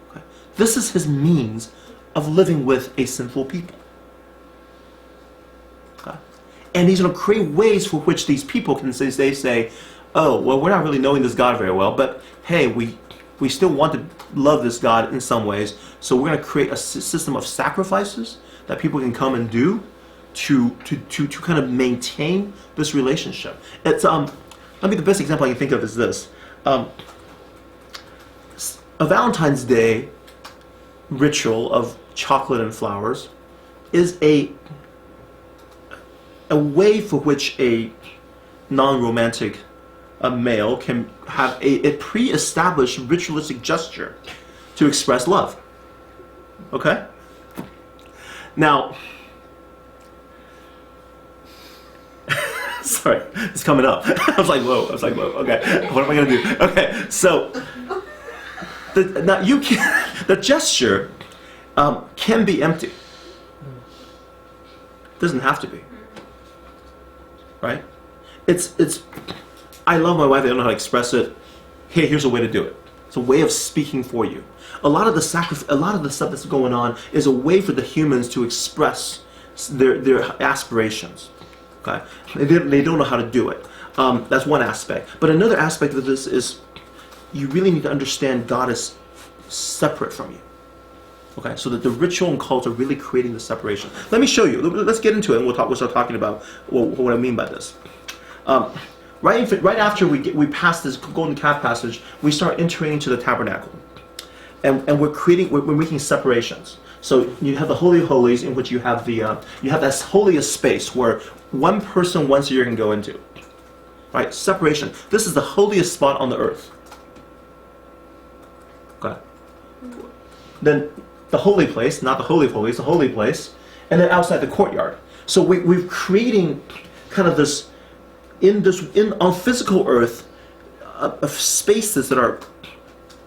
Okay? This is his means of living with a sinful people. Okay? And he's going to create ways for which these people can say, oh, well, we're not really knowing this God very well, but hey, we still want to love this God in some ways, so we're going to create a system of sacrifices that people can come and do to kind of maintain this relationship. It's the best example I can think of is this. A Valentine's Day ritual of chocolate and flowers is a way for which a non-romantic male can have a pre-established ritualistic gesture to express love. Okay? Now, sorry, it's coming up. I was like, whoa. Okay, what am I going to do? Okay, so the gesture can be empty. Doesn't have to be. Right? It's. I love my wife. I don't know how to express it. Hey, here's a way to do it. It's a way of speaking for you. A lot of the stuff that's going on is a way for the humans to express their aspirations. Okay, they don't know how to do it. That's one aspect. But another aspect of this is you really need to understand God is separate from you. Okay, so that the ritual and cult are really creating the separation. Let me show you. Let's get into it, and we'll start talking about what I mean by this. Right after we pass this golden calf passage, we start entering into the tabernacle, and we're making separations. So you have the Holy of Holies, in which you have that holiest space where one person once a year can go into. Right, separation. This is the holiest spot on the earth. Okay. Then the holy place, not the Holy of Holies, the holy place, and then outside the courtyard. So we're creating kind of this on physical earth of spaces that are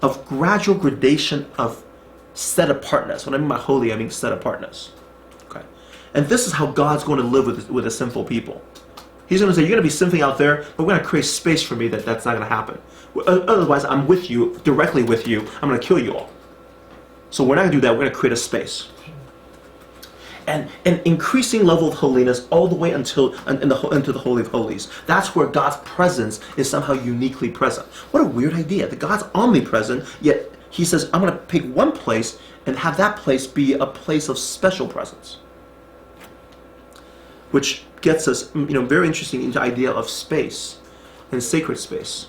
of gradual gradation of set apartness. When I mean by holy, I mean set apartness. Okay, and this is how God's going to live with a sinful people. He's going to say, you're going to be sinful out there, but we're going to create space for me that's not going to happen. Otherwise, I'm with you, directly with you. I'm going to kill you all. So we're not going to do that. We're going to create a space. And an increasing level of holiness all the way into the Holy of Holies. That's where God's presence is somehow uniquely present. What a weird idea. That God's omnipresent, yet he says, I'm going to pick one place and have that place be a place of special presence. Which gets us, very interesting into the idea of space and sacred space.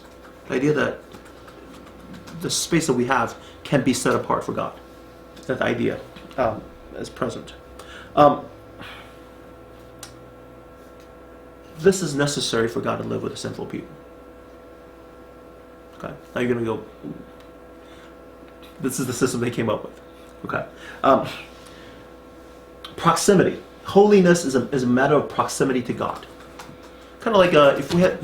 The idea that the space that we have can be set apart for God. That idea is present. This is necessary for God to live with a sinful people. Okay, now you're going to go, this is the system they came up with. Okay, proximity. Holiness is a matter of proximity to God. Kind of like if we had,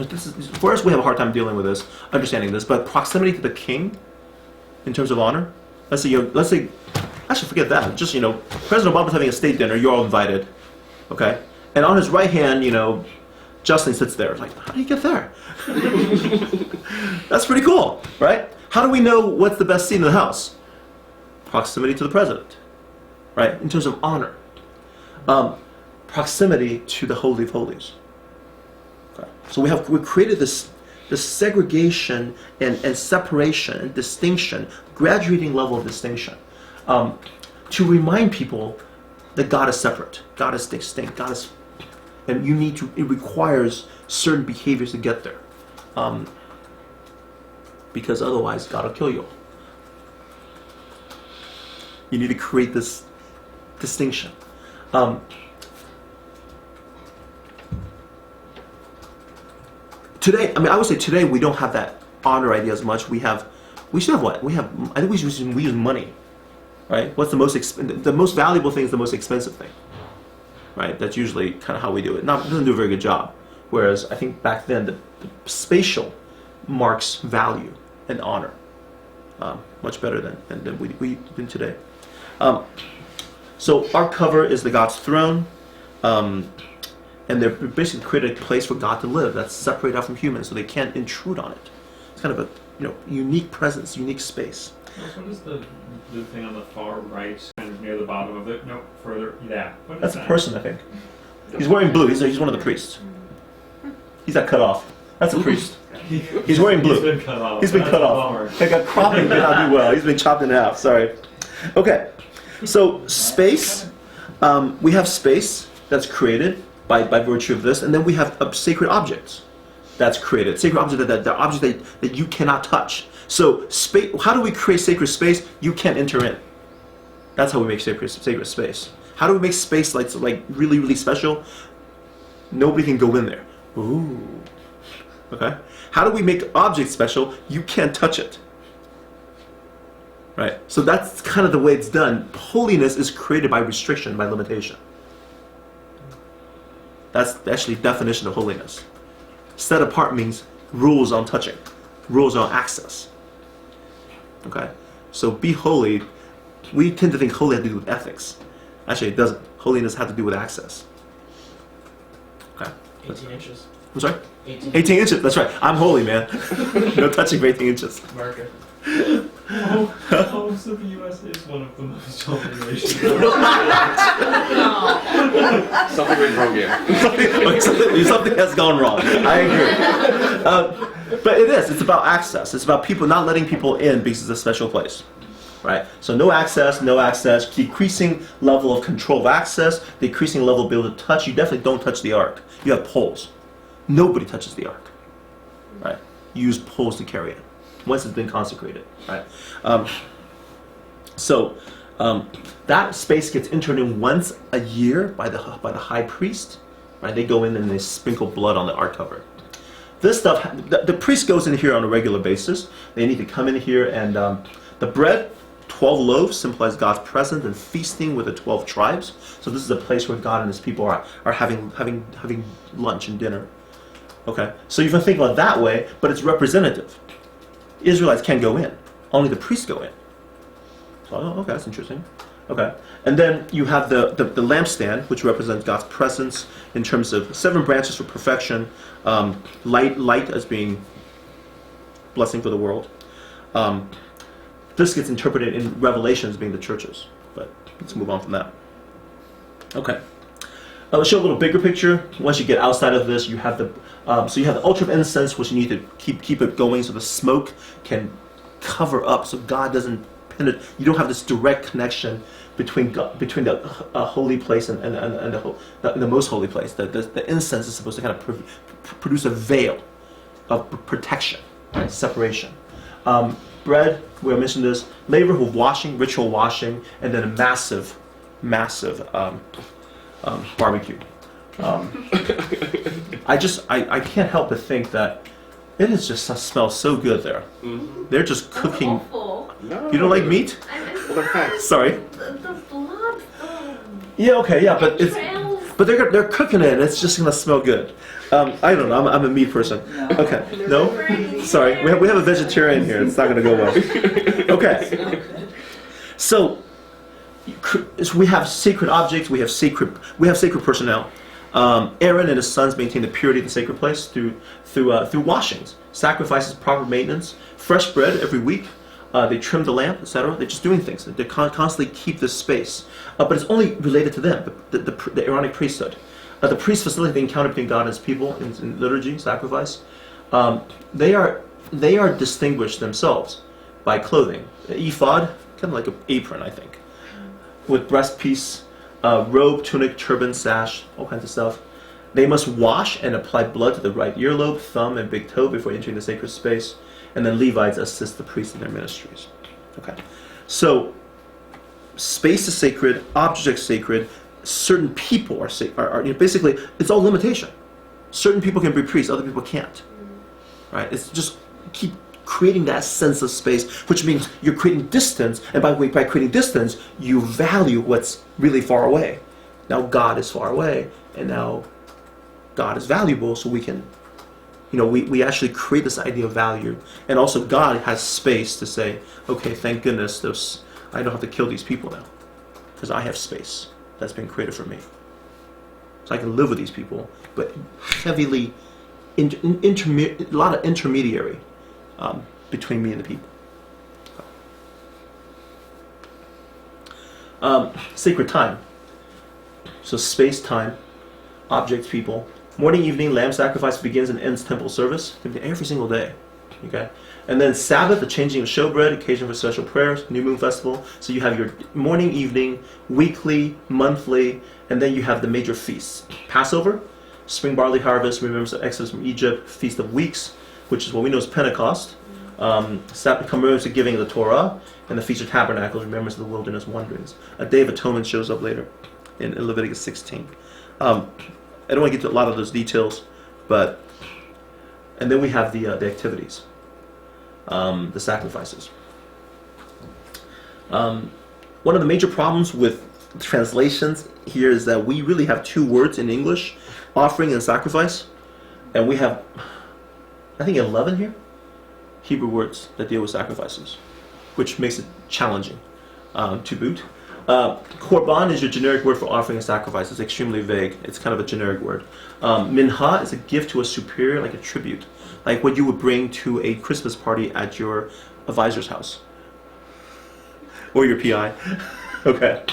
for us we have a hard time dealing with this, understanding this, but proximity to the king in terms of honor. Let's say, I should forget that. Just President Obama's having a state dinner. You're all invited, okay? And on his right hand, Justin sits there. Like, how do you get there? That's pretty cool, right? How do we know what's the best seat in the house? Proximity to the president, right? In terms of honor. Proximity to the Holy of Holies. Okay. So we created this segregation and separation and distinction, graduating level of distinction, to remind people that God is separate, God is distinct, and it requires certain behaviors to get there, because otherwise God will kill you. You need to create this distinction. Today, I would say today we don't have that honor idea as much. We should have what? I think we use money, right? What's the most valuable thing is the most expensive thing, right? That's usually kind of how we do it. It doesn't do a very good job. Whereas I think back then the spatial marks value and honor much better than we do today. So our cover is the God's throne, and they're basically created a place for God to live that's separated out from humans, so they can't intrude on it. It's kind of a unique presence, unique space. What is the thing on the far right, kind of near the bottom of it? No, further. Yeah. That's a person, I think. He's wearing blue. He's one of the priests. He's not cut off. That's a priest. He's wearing blue. He's been cut off. He's been cut off. Like a cropping did not do well. He's been chopped in half. Sorry. Okay. So space. We have space that's created by virtue of this, and then we have sacred objects that's created. Sacred objects that objects that you cannot touch. So space. How do we create sacred space? You can't enter in. That's how we make sacred space. How do we make space like really, really special? Nobody can go in there. Ooh. Okay. How do we make objects special? You can't touch it. Right. So that's kind of the way it's done. Holiness is created by restriction, by limitation. That's actually the definition of holiness. Set apart means rules on touching, rules on access. Okay. So be holy. We tend to think holy has to do with ethics. Actually, it doesn't. Holiness has to do with access. Okay. 18 inches. I'm sorry? 18 inches. That's right. I'm holy, man. No touching for 18 inches. Marker. So the USA is one of the most holy nations. Something went wrong here. Something has gone wrong. I agree. But it is. It's about access. It's about people not letting people in because it's a special place. Right? So no access, decreasing level of control of access, decreasing level of ability to touch. You definitely don't touch the ark. You have poles. Nobody touches the ark. Right? You use poles to carry it once it's been consecrated. Right? That space gets entered in once a year by the high priest. Right? They go in and they sprinkle blood on the ark cover. This stuff, the priest goes in here on a regular basis. They need to come in here and the bread. 12 loaves symbolize God's presence and feasting with the 12 tribes. So this is a place where God and His people are having lunch and dinner. Okay, so you can think about it that way, but it's representative. Israelites can't go in; only the priests go in. So okay, that's interesting. Okay, and then you have the lampstand, which represents God's presence in terms of 7 branches for perfection, light as being blessing for the world. This gets interpreted in Revelation as being the churches, but let's move on from that. Okay, let's show a little bigger picture. Once you get outside of this, you have the altar of incense, which you need to keep it going so the smoke can cover up, so God doesn't penetrate. You don't have this direct connection between the holy place and the most holy place. The incense is supposed to kind of produce a veil of protection, right? Separation. Bread, we mentioned this, labor of washing, ritual washing, and then a massive barbecue. I can't help but think that it is just smells so good there. Mm-hmm. They're just cooking. No. You don't like meat? Sorry. The blood. Yeah. Okay. Yeah. But they're cooking it, and it's just gonna smell good. I don't know. I'm a meat person. Okay. No? Sorry. We have a vegetarian here. It's not going to go well. Okay. So we have sacred objects. We have sacred personnel. Aaron and his sons maintain the purity of the sacred place through washings, sacrifices, proper maintenance, fresh bread every week. They trim the lamp, etc. They're just doing things. They constantly keep this space. But it's only related to them, the Aaronic priesthood. The priests facilitate the encounter between God and His people in liturgy, sacrifice. They are distinguished themselves by clothing. Ephod, kind of like an apron, I think, with breastpiece, robe, tunic, turban, sash, all kinds of stuff. They must wash and apply blood to the right earlobe, thumb, and big toe before entering the sacred space. And then Levites assist the priests in their ministries. Okay, so space is sacred, objects sacred. Certain people are basically, it's all limitation. Certain people can be priests, other people can't. Right? It's just keep creating that sense of space, which means you're creating distance, and by creating distance, you value what's really far away. Now God is far away, and now God is valuable, so we can, we actually create this idea of value. And also God has space to say, okay, thank goodness I don't have to kill these people now, because I have space that's been created for me. So I can live with these people, but heavily, a lot of intermediary between me and the people. Sacred time. So space, time, objects, people. Morning, evening, lamb sacrifice begins and ends temple service. Every single day. Okay? And then Sabbath, the changing of showbread, occasion for special prayers, new moon festival. So you have your morning, evening, weekly, monthly, and then you have the major feasts. Passover, spring barley harvest, remembers the Exodus from Egypt, Feast of Weeks, which is what we know as Pentecost. Commemorates the giving of the Torah, and the Feast of Tabernacles, remembers the wilderness wanderings. A Day of Atonement shows up later in Leviticus 16. I don't want to get to a lot of those details, and then we have the activities. The sacrifices. One of the major problems with translations here is that we really have 2 words in English, offering and sacrifice, and we have, I think, 11 here, Hebrew words that deal with sacrifices, which makes it challenging to boot. Korban is your generic word for offering and sacrifice. It's extremely vague. It's kind of a generic word. Minha is a gift to a superior, like a tribute, like what you would bring to a Christmas party at your advisor's house or your PI. Okay.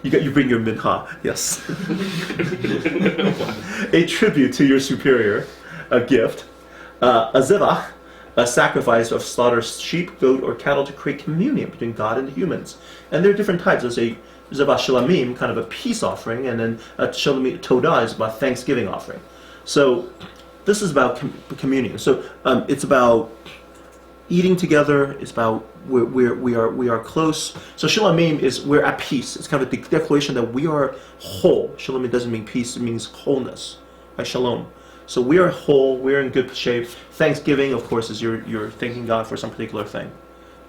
You bring your minha, yes. A tribute to your superior, a gift. A zivach, a sacrifice of slaughtered sheep, goat, or cattle to create communion between God and the humans. And there are different types. There's a zivach shalamim, kind of a peace offering, and then a shalamim todah is about Thanksgiving offering. So this is about communion. So it's about eating together. It's about we are close. So shalamim is we're at peace. It's kind of the declaration that we are whole. Shalamim doesn't mean peace; it means wholeness. Right? Shalom. So we are whole. We're in good shape. Thanksgiving, of course, is you're thanking God for some particular thing.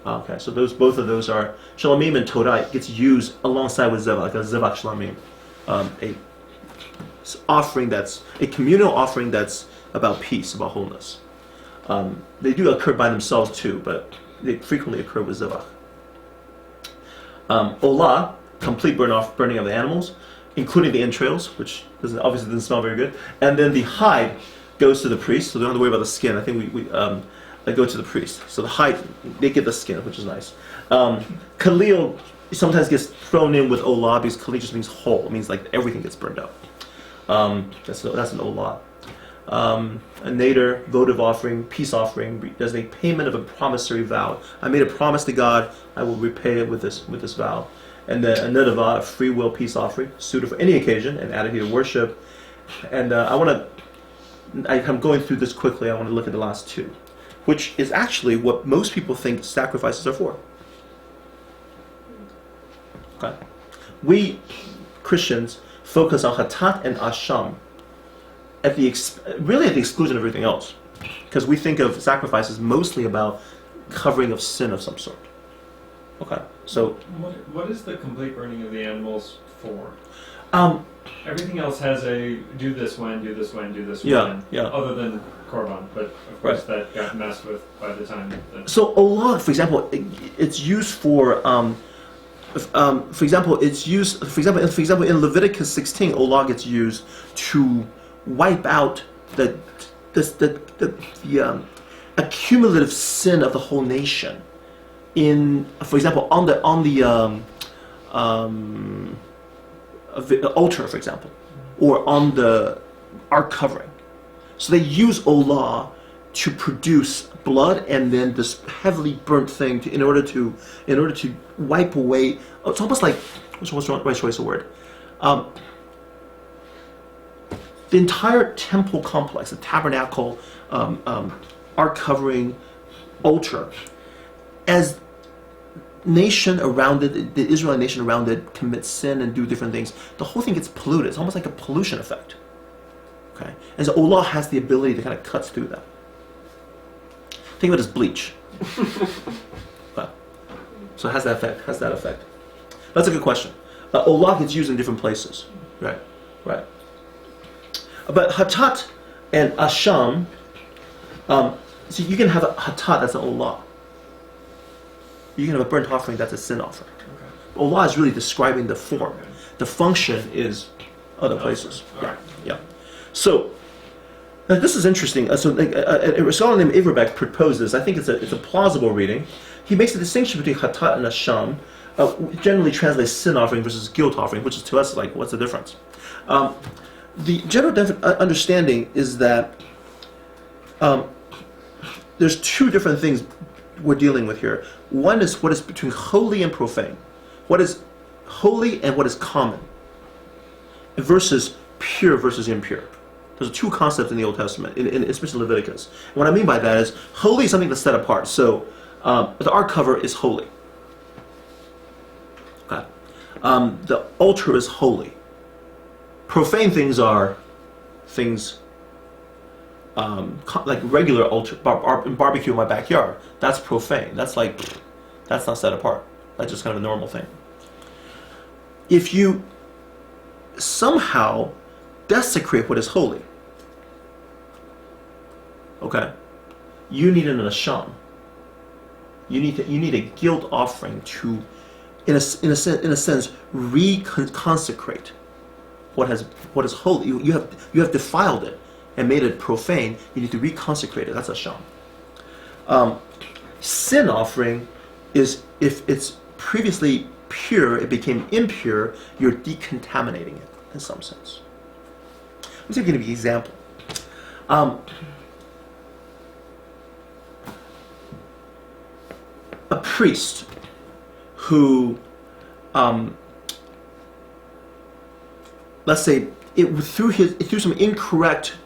Okay, so both of those are shalamim and todah. Gets used alongside with zevach, like a zevach shalamim, a offering that's a communal offering that's about peace, about wholeness. They do occur by themselves too, but they frequently occur with zevach. Olah, complete burning of the animals, including the entrails, which obviously doesn't smell very good. And then the hide goes to the priest, so they don't have to worry about the skin. I think they go to the priest. So the hide, they get the skin, which is nice. Khalil sometimes gets thrown in with olah because khalil just means whole. It means like everything gets burned up. That's an olah. A nader, votive offering, peace offering, there's a payment of a promissory vow. I made a promise to God, I will repay it with this vow. And then a nedavah, a free will peace offering, suited for any occasion, and added here to worship. And I'm going through this quickly. I want to look at the last two, which is actually what most people think sacrifices are for. Okay, we Christians focus on hatat and asham at the exclusion of everything else, because we think of sacrifices mostly about covering of sin of some sort. Okay, so what is the complete burning of the animals for? Everything else has a do this when, do this when, do this when. Yeah. Other than korban, but of course that got messed with by the time. So olah, for example, it's used for in Leviticus 16, olah gets used to wipe out the accumulative sin of the whole nation. For example, on the altar, for example, or on the ark covering. So they use olah to produce blood and then this heavily burnt thing in order to wipe away. It's almost like what's the right choice of word? The entire temple complex, the tabernacle, ark covering, altar, as nation around it, the Israelite nation around it commits sin and do different things, the whole thing gets polluted. It's almost like a pollution effect. Okay, and so olah has the ability to kind of cut through that. Think of it as bleach. Okay. So it has that effect. That's a good question. Olah gets used in different places. Right. But hatat and asham, so you can have a hatat that's an olah. You can have a burnt offering that's a sin offering. Okay. Olah is really describing the form. Okay. The function is other places. Yeah. So this is interesting. A scholar named Iverbeck proposes. I think it's a plausible reading. He makes a distinction between hatat and asham. Generally translates sin offering versus guilt offering, which is to us like, what's the difference? The general understanding is that there's two different things we're dealing with here. One is what is between holy and profane. What is holy and what is common. Versus pure versus impure. There's two concepts in the Old Testament, especially Leviticus. And what I mean by that is holy is something that's set apart. So the ark cover is holy. Okay. The altar is holy. Profane things are things like regular altar barbecue in my backyard. That's profane. That's not set apart. That's just kind of a normal thing. If you somehow desecrate what is holy, okay, you need an asham. You need a guilt offering to, in a sense, reconsecrate what is holy. You have defiled it and made it profane. You need to reconsecrate it. That's asham. Sin offering is if it's previously pure, it became impure, you're decontaminating it in some sense. I'm just going to give you an example. A priest who, let's say, through some incorrect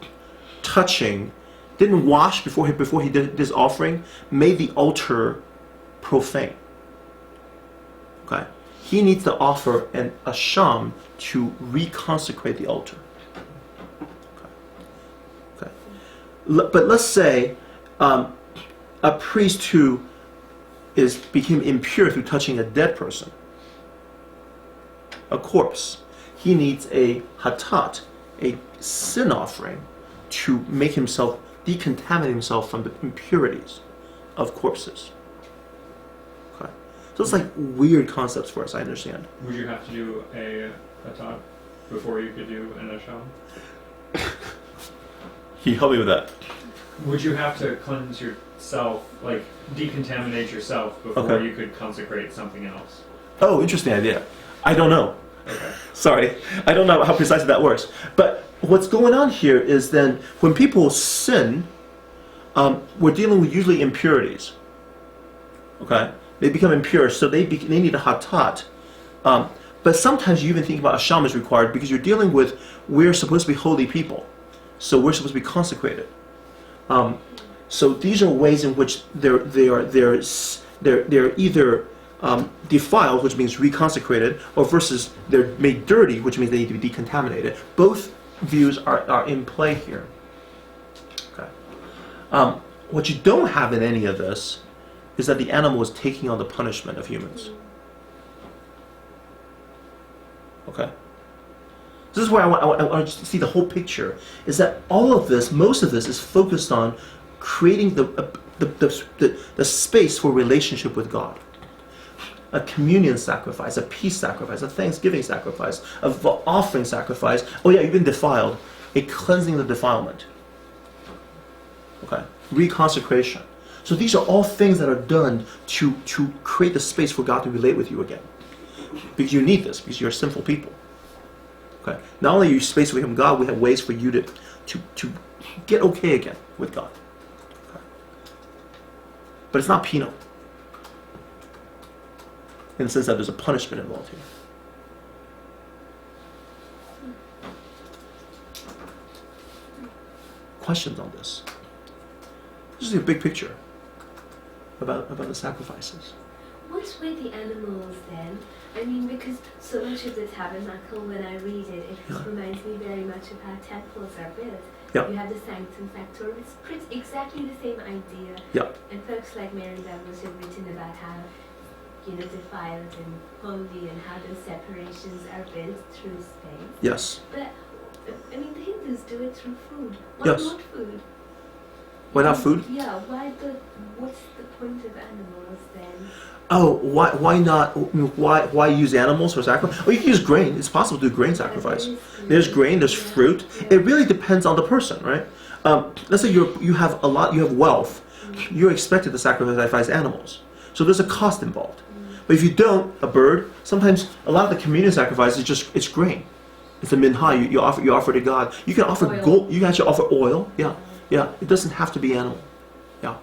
touching, didn't wash before he did this offering, made the altar profane. Okay, he needs to offer a sham to reconsecrate the altar. Okay. But let's say a priest who became impure through touching a dead person, a corpse. He needs a hatat, a sin offering, to make himself decontaminate himself from the impurities of corpses. Okay, so it's like weird concepts for us. I understand. Would you have to do a hatat before you could do an asham? Can you help me with that? Would you have to cleanse yourself, like decontaminate yourself before you could consecrate something else? Oh, interesting idea. I don't know. Okay. Sorry, I don't know how precisely that works. But what's going on here is then when people sin, we're dealing with usually impurities. Okay, they become impure, so they need a hatat. But sometimes you even think about a sham is required because you're dealing with, we're supposed to be holy people, so we're supposed to be consecrated. So these are ways in which they're either defiled, which means reconsecrated, or versus they're made dirty, which means they need to be decontaminated. Both views are in play here. Okay. What you don't have in any of this is that the animal is taking on the punishment of humans. Okay. This is where I want to see the whole picture. Is that all of this, most of this, is focused on creating the space for relationship with God. A communion sacrifice, a peace sacrifice, a thanksgiving sacrifice, an offering sacrifice. Oh yeah, you've been defiled. A cleansing of defilement. Okay, reconsecration. So these are all things that are done to create the space for God to relate with you again. Because you need this, because you're sinful people. Okay. Not only are you space away from God, we have ways for you to get okay again with God. Okay. But it's not penal. In the sense that there's a punishment involved here. Questions on this? This is a big picture about the sacrifices. What's with the animals then? I mean, because so much of the tabernacle, when I read it, it just reminds me very much of how temples are built. Yeah. You have the sanctum sanctorum. It's exactly the same idea. Yeah. And folks like Mary Douglas have written about how, defiled and holy and how those separations are built through space. Yes. But, I mean, the Hindus do it through food. Why Yes. not food? Why not food? Yeah, what's the point of animals then? Oh, why not? Why use animals for sacrifice? Oh, you can use grain. It's possible to do grain sacrifice. There's grain. There's fruit. It really depends on the person, right? Let's say you have wealth. You're expected to sacrifice animals, so there's a cost involved. But if you don't, a bird. Sometimes a lot of the communion sacrifice is it's grain. It's a minha. You offer to God. You can offer gold. You can actually offer oil. Yeah. It doesn't have to be animal. Yeah,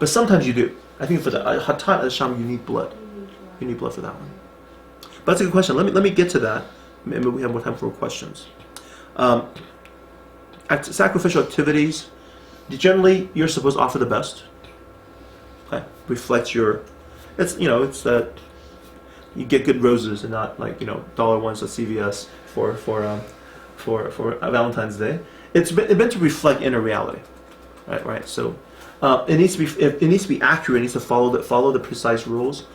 but sometimes you do. I think for the hatat and sham, you need blood. You need blood for that one. But that's a good question. Let me get to that. Maybe we have more time for questions. At sacrificial activities, generally you're supposed to offer the best. Okay, reflect your. It's that you get good roses and not like dollar ones at CVS for Valentine's Day. It's meant to reflect inner reality, right. So. It needs to be accurate. It needs to follow the precise rules.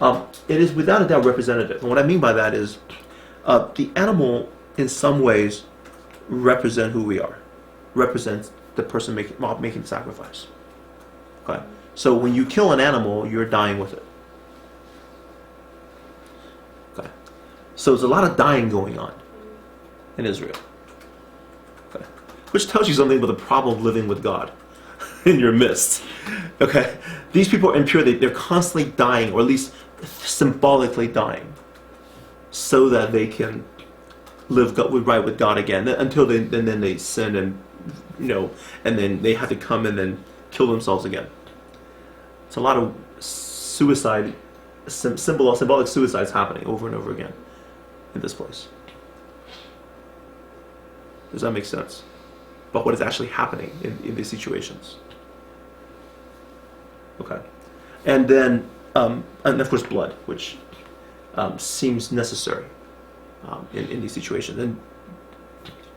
It is without a doubt representative. And what I mean by that is, the animal in some ways represent who we are, represents the person making the sacrifice. Okay, so when you kill an animal, you're dying with it. Okay, so there's a lot of dying going on in Israel. Okay, which tells you something about the problem of living with God in your midst. Okay, these people are impure. They're constantly dying, or at least symbolically dying. so that they can live right with God again. Until then they sin and and then they have to come and then kill themselves again. It's a lot of suicide, symbolic suicides happening over and over again in this place. Does that make sense? But what is actually happening in these situations? Okay, and then and of course blood, which seems necessary in these situations. And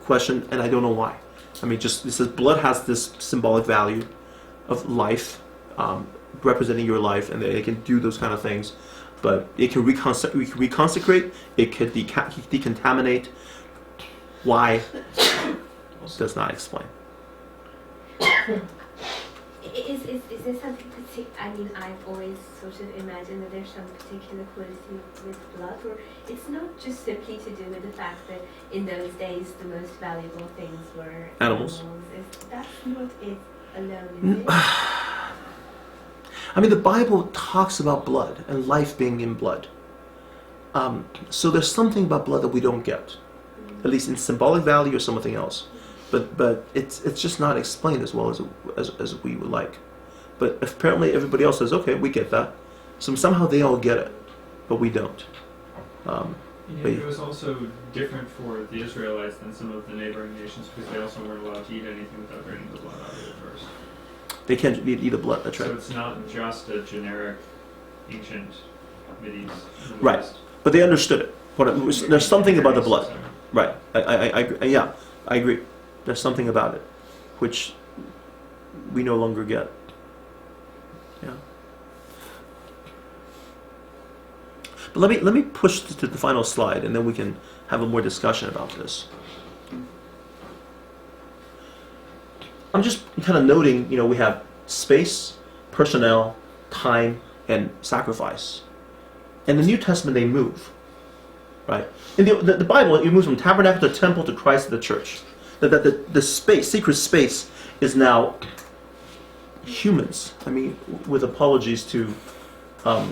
question, and I don't know why. I mean, just it says blood has this symbolic value of life, representing your life, and it can do those kind of things. But it can reconsecrate, it could decontaminate. Why? Does not explain. Is there something particular? I mean, I've always sort of imagined that there's some particular quality with blood, or it's not just simply to do with the fact that in those days the most valuable things were animals. That's not it alone, is it? I mean, the Bible talks about blood and life being in blood. So there's something about blood that we don't get, at least in symbolic value or something else. But it's just not explained as well as we would like. But apparently everybody else says, okay, we get that. So somehow they all get it, but we don't. It was also different for the Israelites than some of the neighboring nations because they also weren't allowed to eat anything without draining the blood out of it first. They can't eat the blood, that's right. So it's not just a generic ancient Mideast. Right, but they understood it. There's something about the blood. Right, I agree. There's something about it, which we no longer get. Yeah. But let me push to the final slide, and then we can have a more discussion about this. I'm just kind of noting, we have space, personnel, time, and sacrifice. In the New Testament, they move. Right? In the Bible, it moves from tabernacle to temple to Christ to the church. The space, secret space, is now humans. I mean, with apologies to our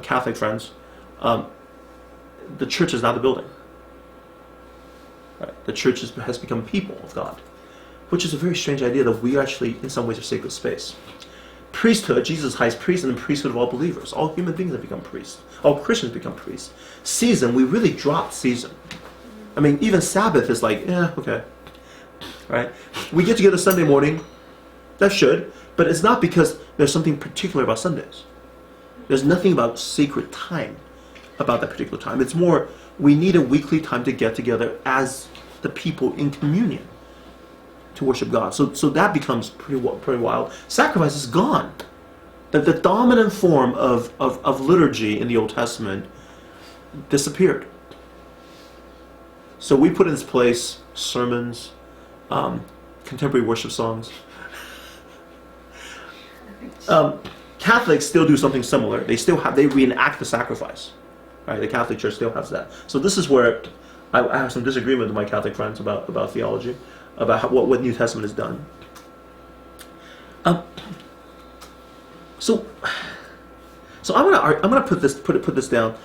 Catholic friends, the church is not the building. Right? The church has become people of God, which is a very strange idea that we actually, in some ways, are sacred space. Priesthood, Jesus is highest priest, and the priesthood of all believers. All human beings have become priests. All Christians become priests. Season, we really dropped season. I mean, even Sabbath is like, okay. Right? We get together Sunday morning. That should. But it's not because there's something particular about Sundays. There's nothing about sacred time about that particular time. It's more, we need a weekly time to get together as the people in communion to worship God. So that becomes pretty wild. Sacrifice is gone. The dominant form of liturgy in the Old Testament disappeared. So we put in its place sermons, contemporary worship songs. Catholics still do something similar. They reenact the sacrifice. Right? The Catholic Church still has that. So this is where I have some disagreement with my Catholic friends about theology, about what New Testament has done. So I'm gonna put this down.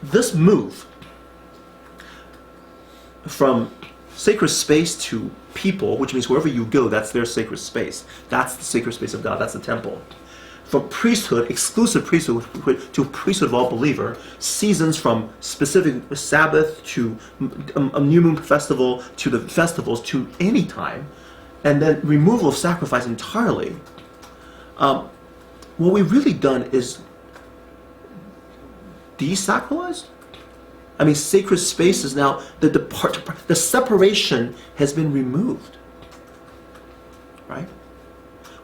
This move from sacred space to people, which means wherever you go, that's their sacred space. That's the sacred space of God. That's the temple. From priesthood, exclusive priesthood, to priesthood of all believer, seasons from specific Sabbath to a new moon festival to the festivals to any time, and then removal of sacrifice entirely. What we've really done is desacralized. I mean, sacred space is now the separation has been removed, right?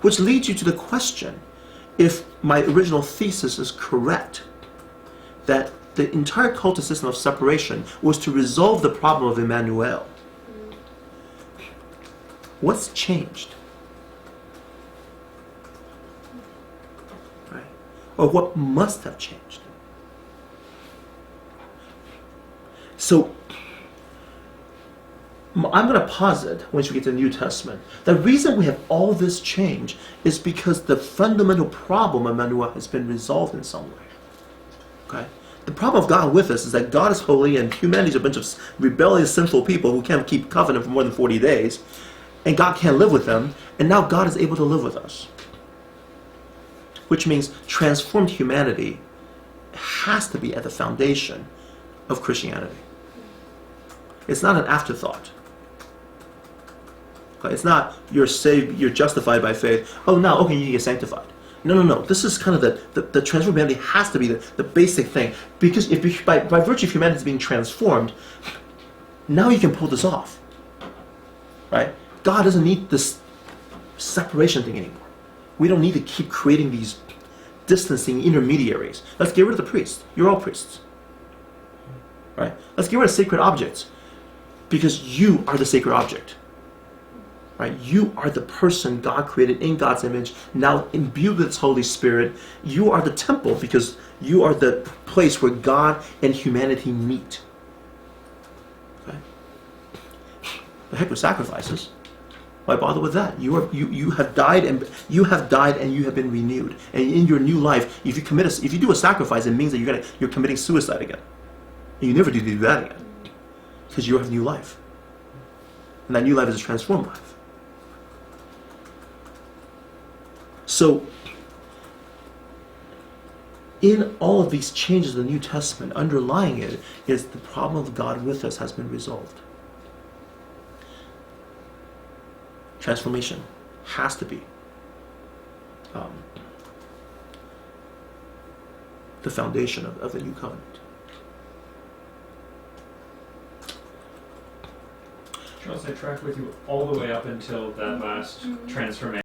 Which leads you to the question: if my original thesis is correct, that the entire cultic system of separation was to resolve the problem of Immanuel, what's changed? Right? Or what must have changed? So, I'm going to posit, once we get to the New Testament, the reason we have all this change is because the fundamental problem of Immanuel has been resolved in some way. Okay? the problem of God with us is that God is holy and humanity is a bunch of rebellious, sinful people who can't keep covenant for more than 40 days. And God can't live with them. And now God is able to live with us. Which means transformed humanity has to be at the foundation of Christianity. It's not an afterthought. Okay? It's not you're saved, you're justified by faith. Oh, now, okay, you get sanctified. No. This is kind of the transformed humanity has to be the basic thing. Because if by virtue of humanity being transformed, now you can pull this off. Right? God doesn't need this separation thing anymore. We don't need to keep creating these distancing intermediaries. Let's get rid of the priest. You're all priests. Right? Let's get rid of sacred objects. Because you are the sacred object. Right? You are the person God created in God's image, now imbued with His Holy Spirit. You are the temple because you are the place where God and humanity meet. Okay? The heck with sacrifices. Why bother with that? You have died and you have been renewed. And in your new life, if you do a sacrifice, it means that you're committing suicide again. And you never do that again. Because you have new life. And that new life is a transformed life. So, in all of these changes of the New Testament, underlying it is the problem of God with us has been resolved. Transformation has to be the foundation of the new covenant. Charles, I track with you all the way up until that last transformation.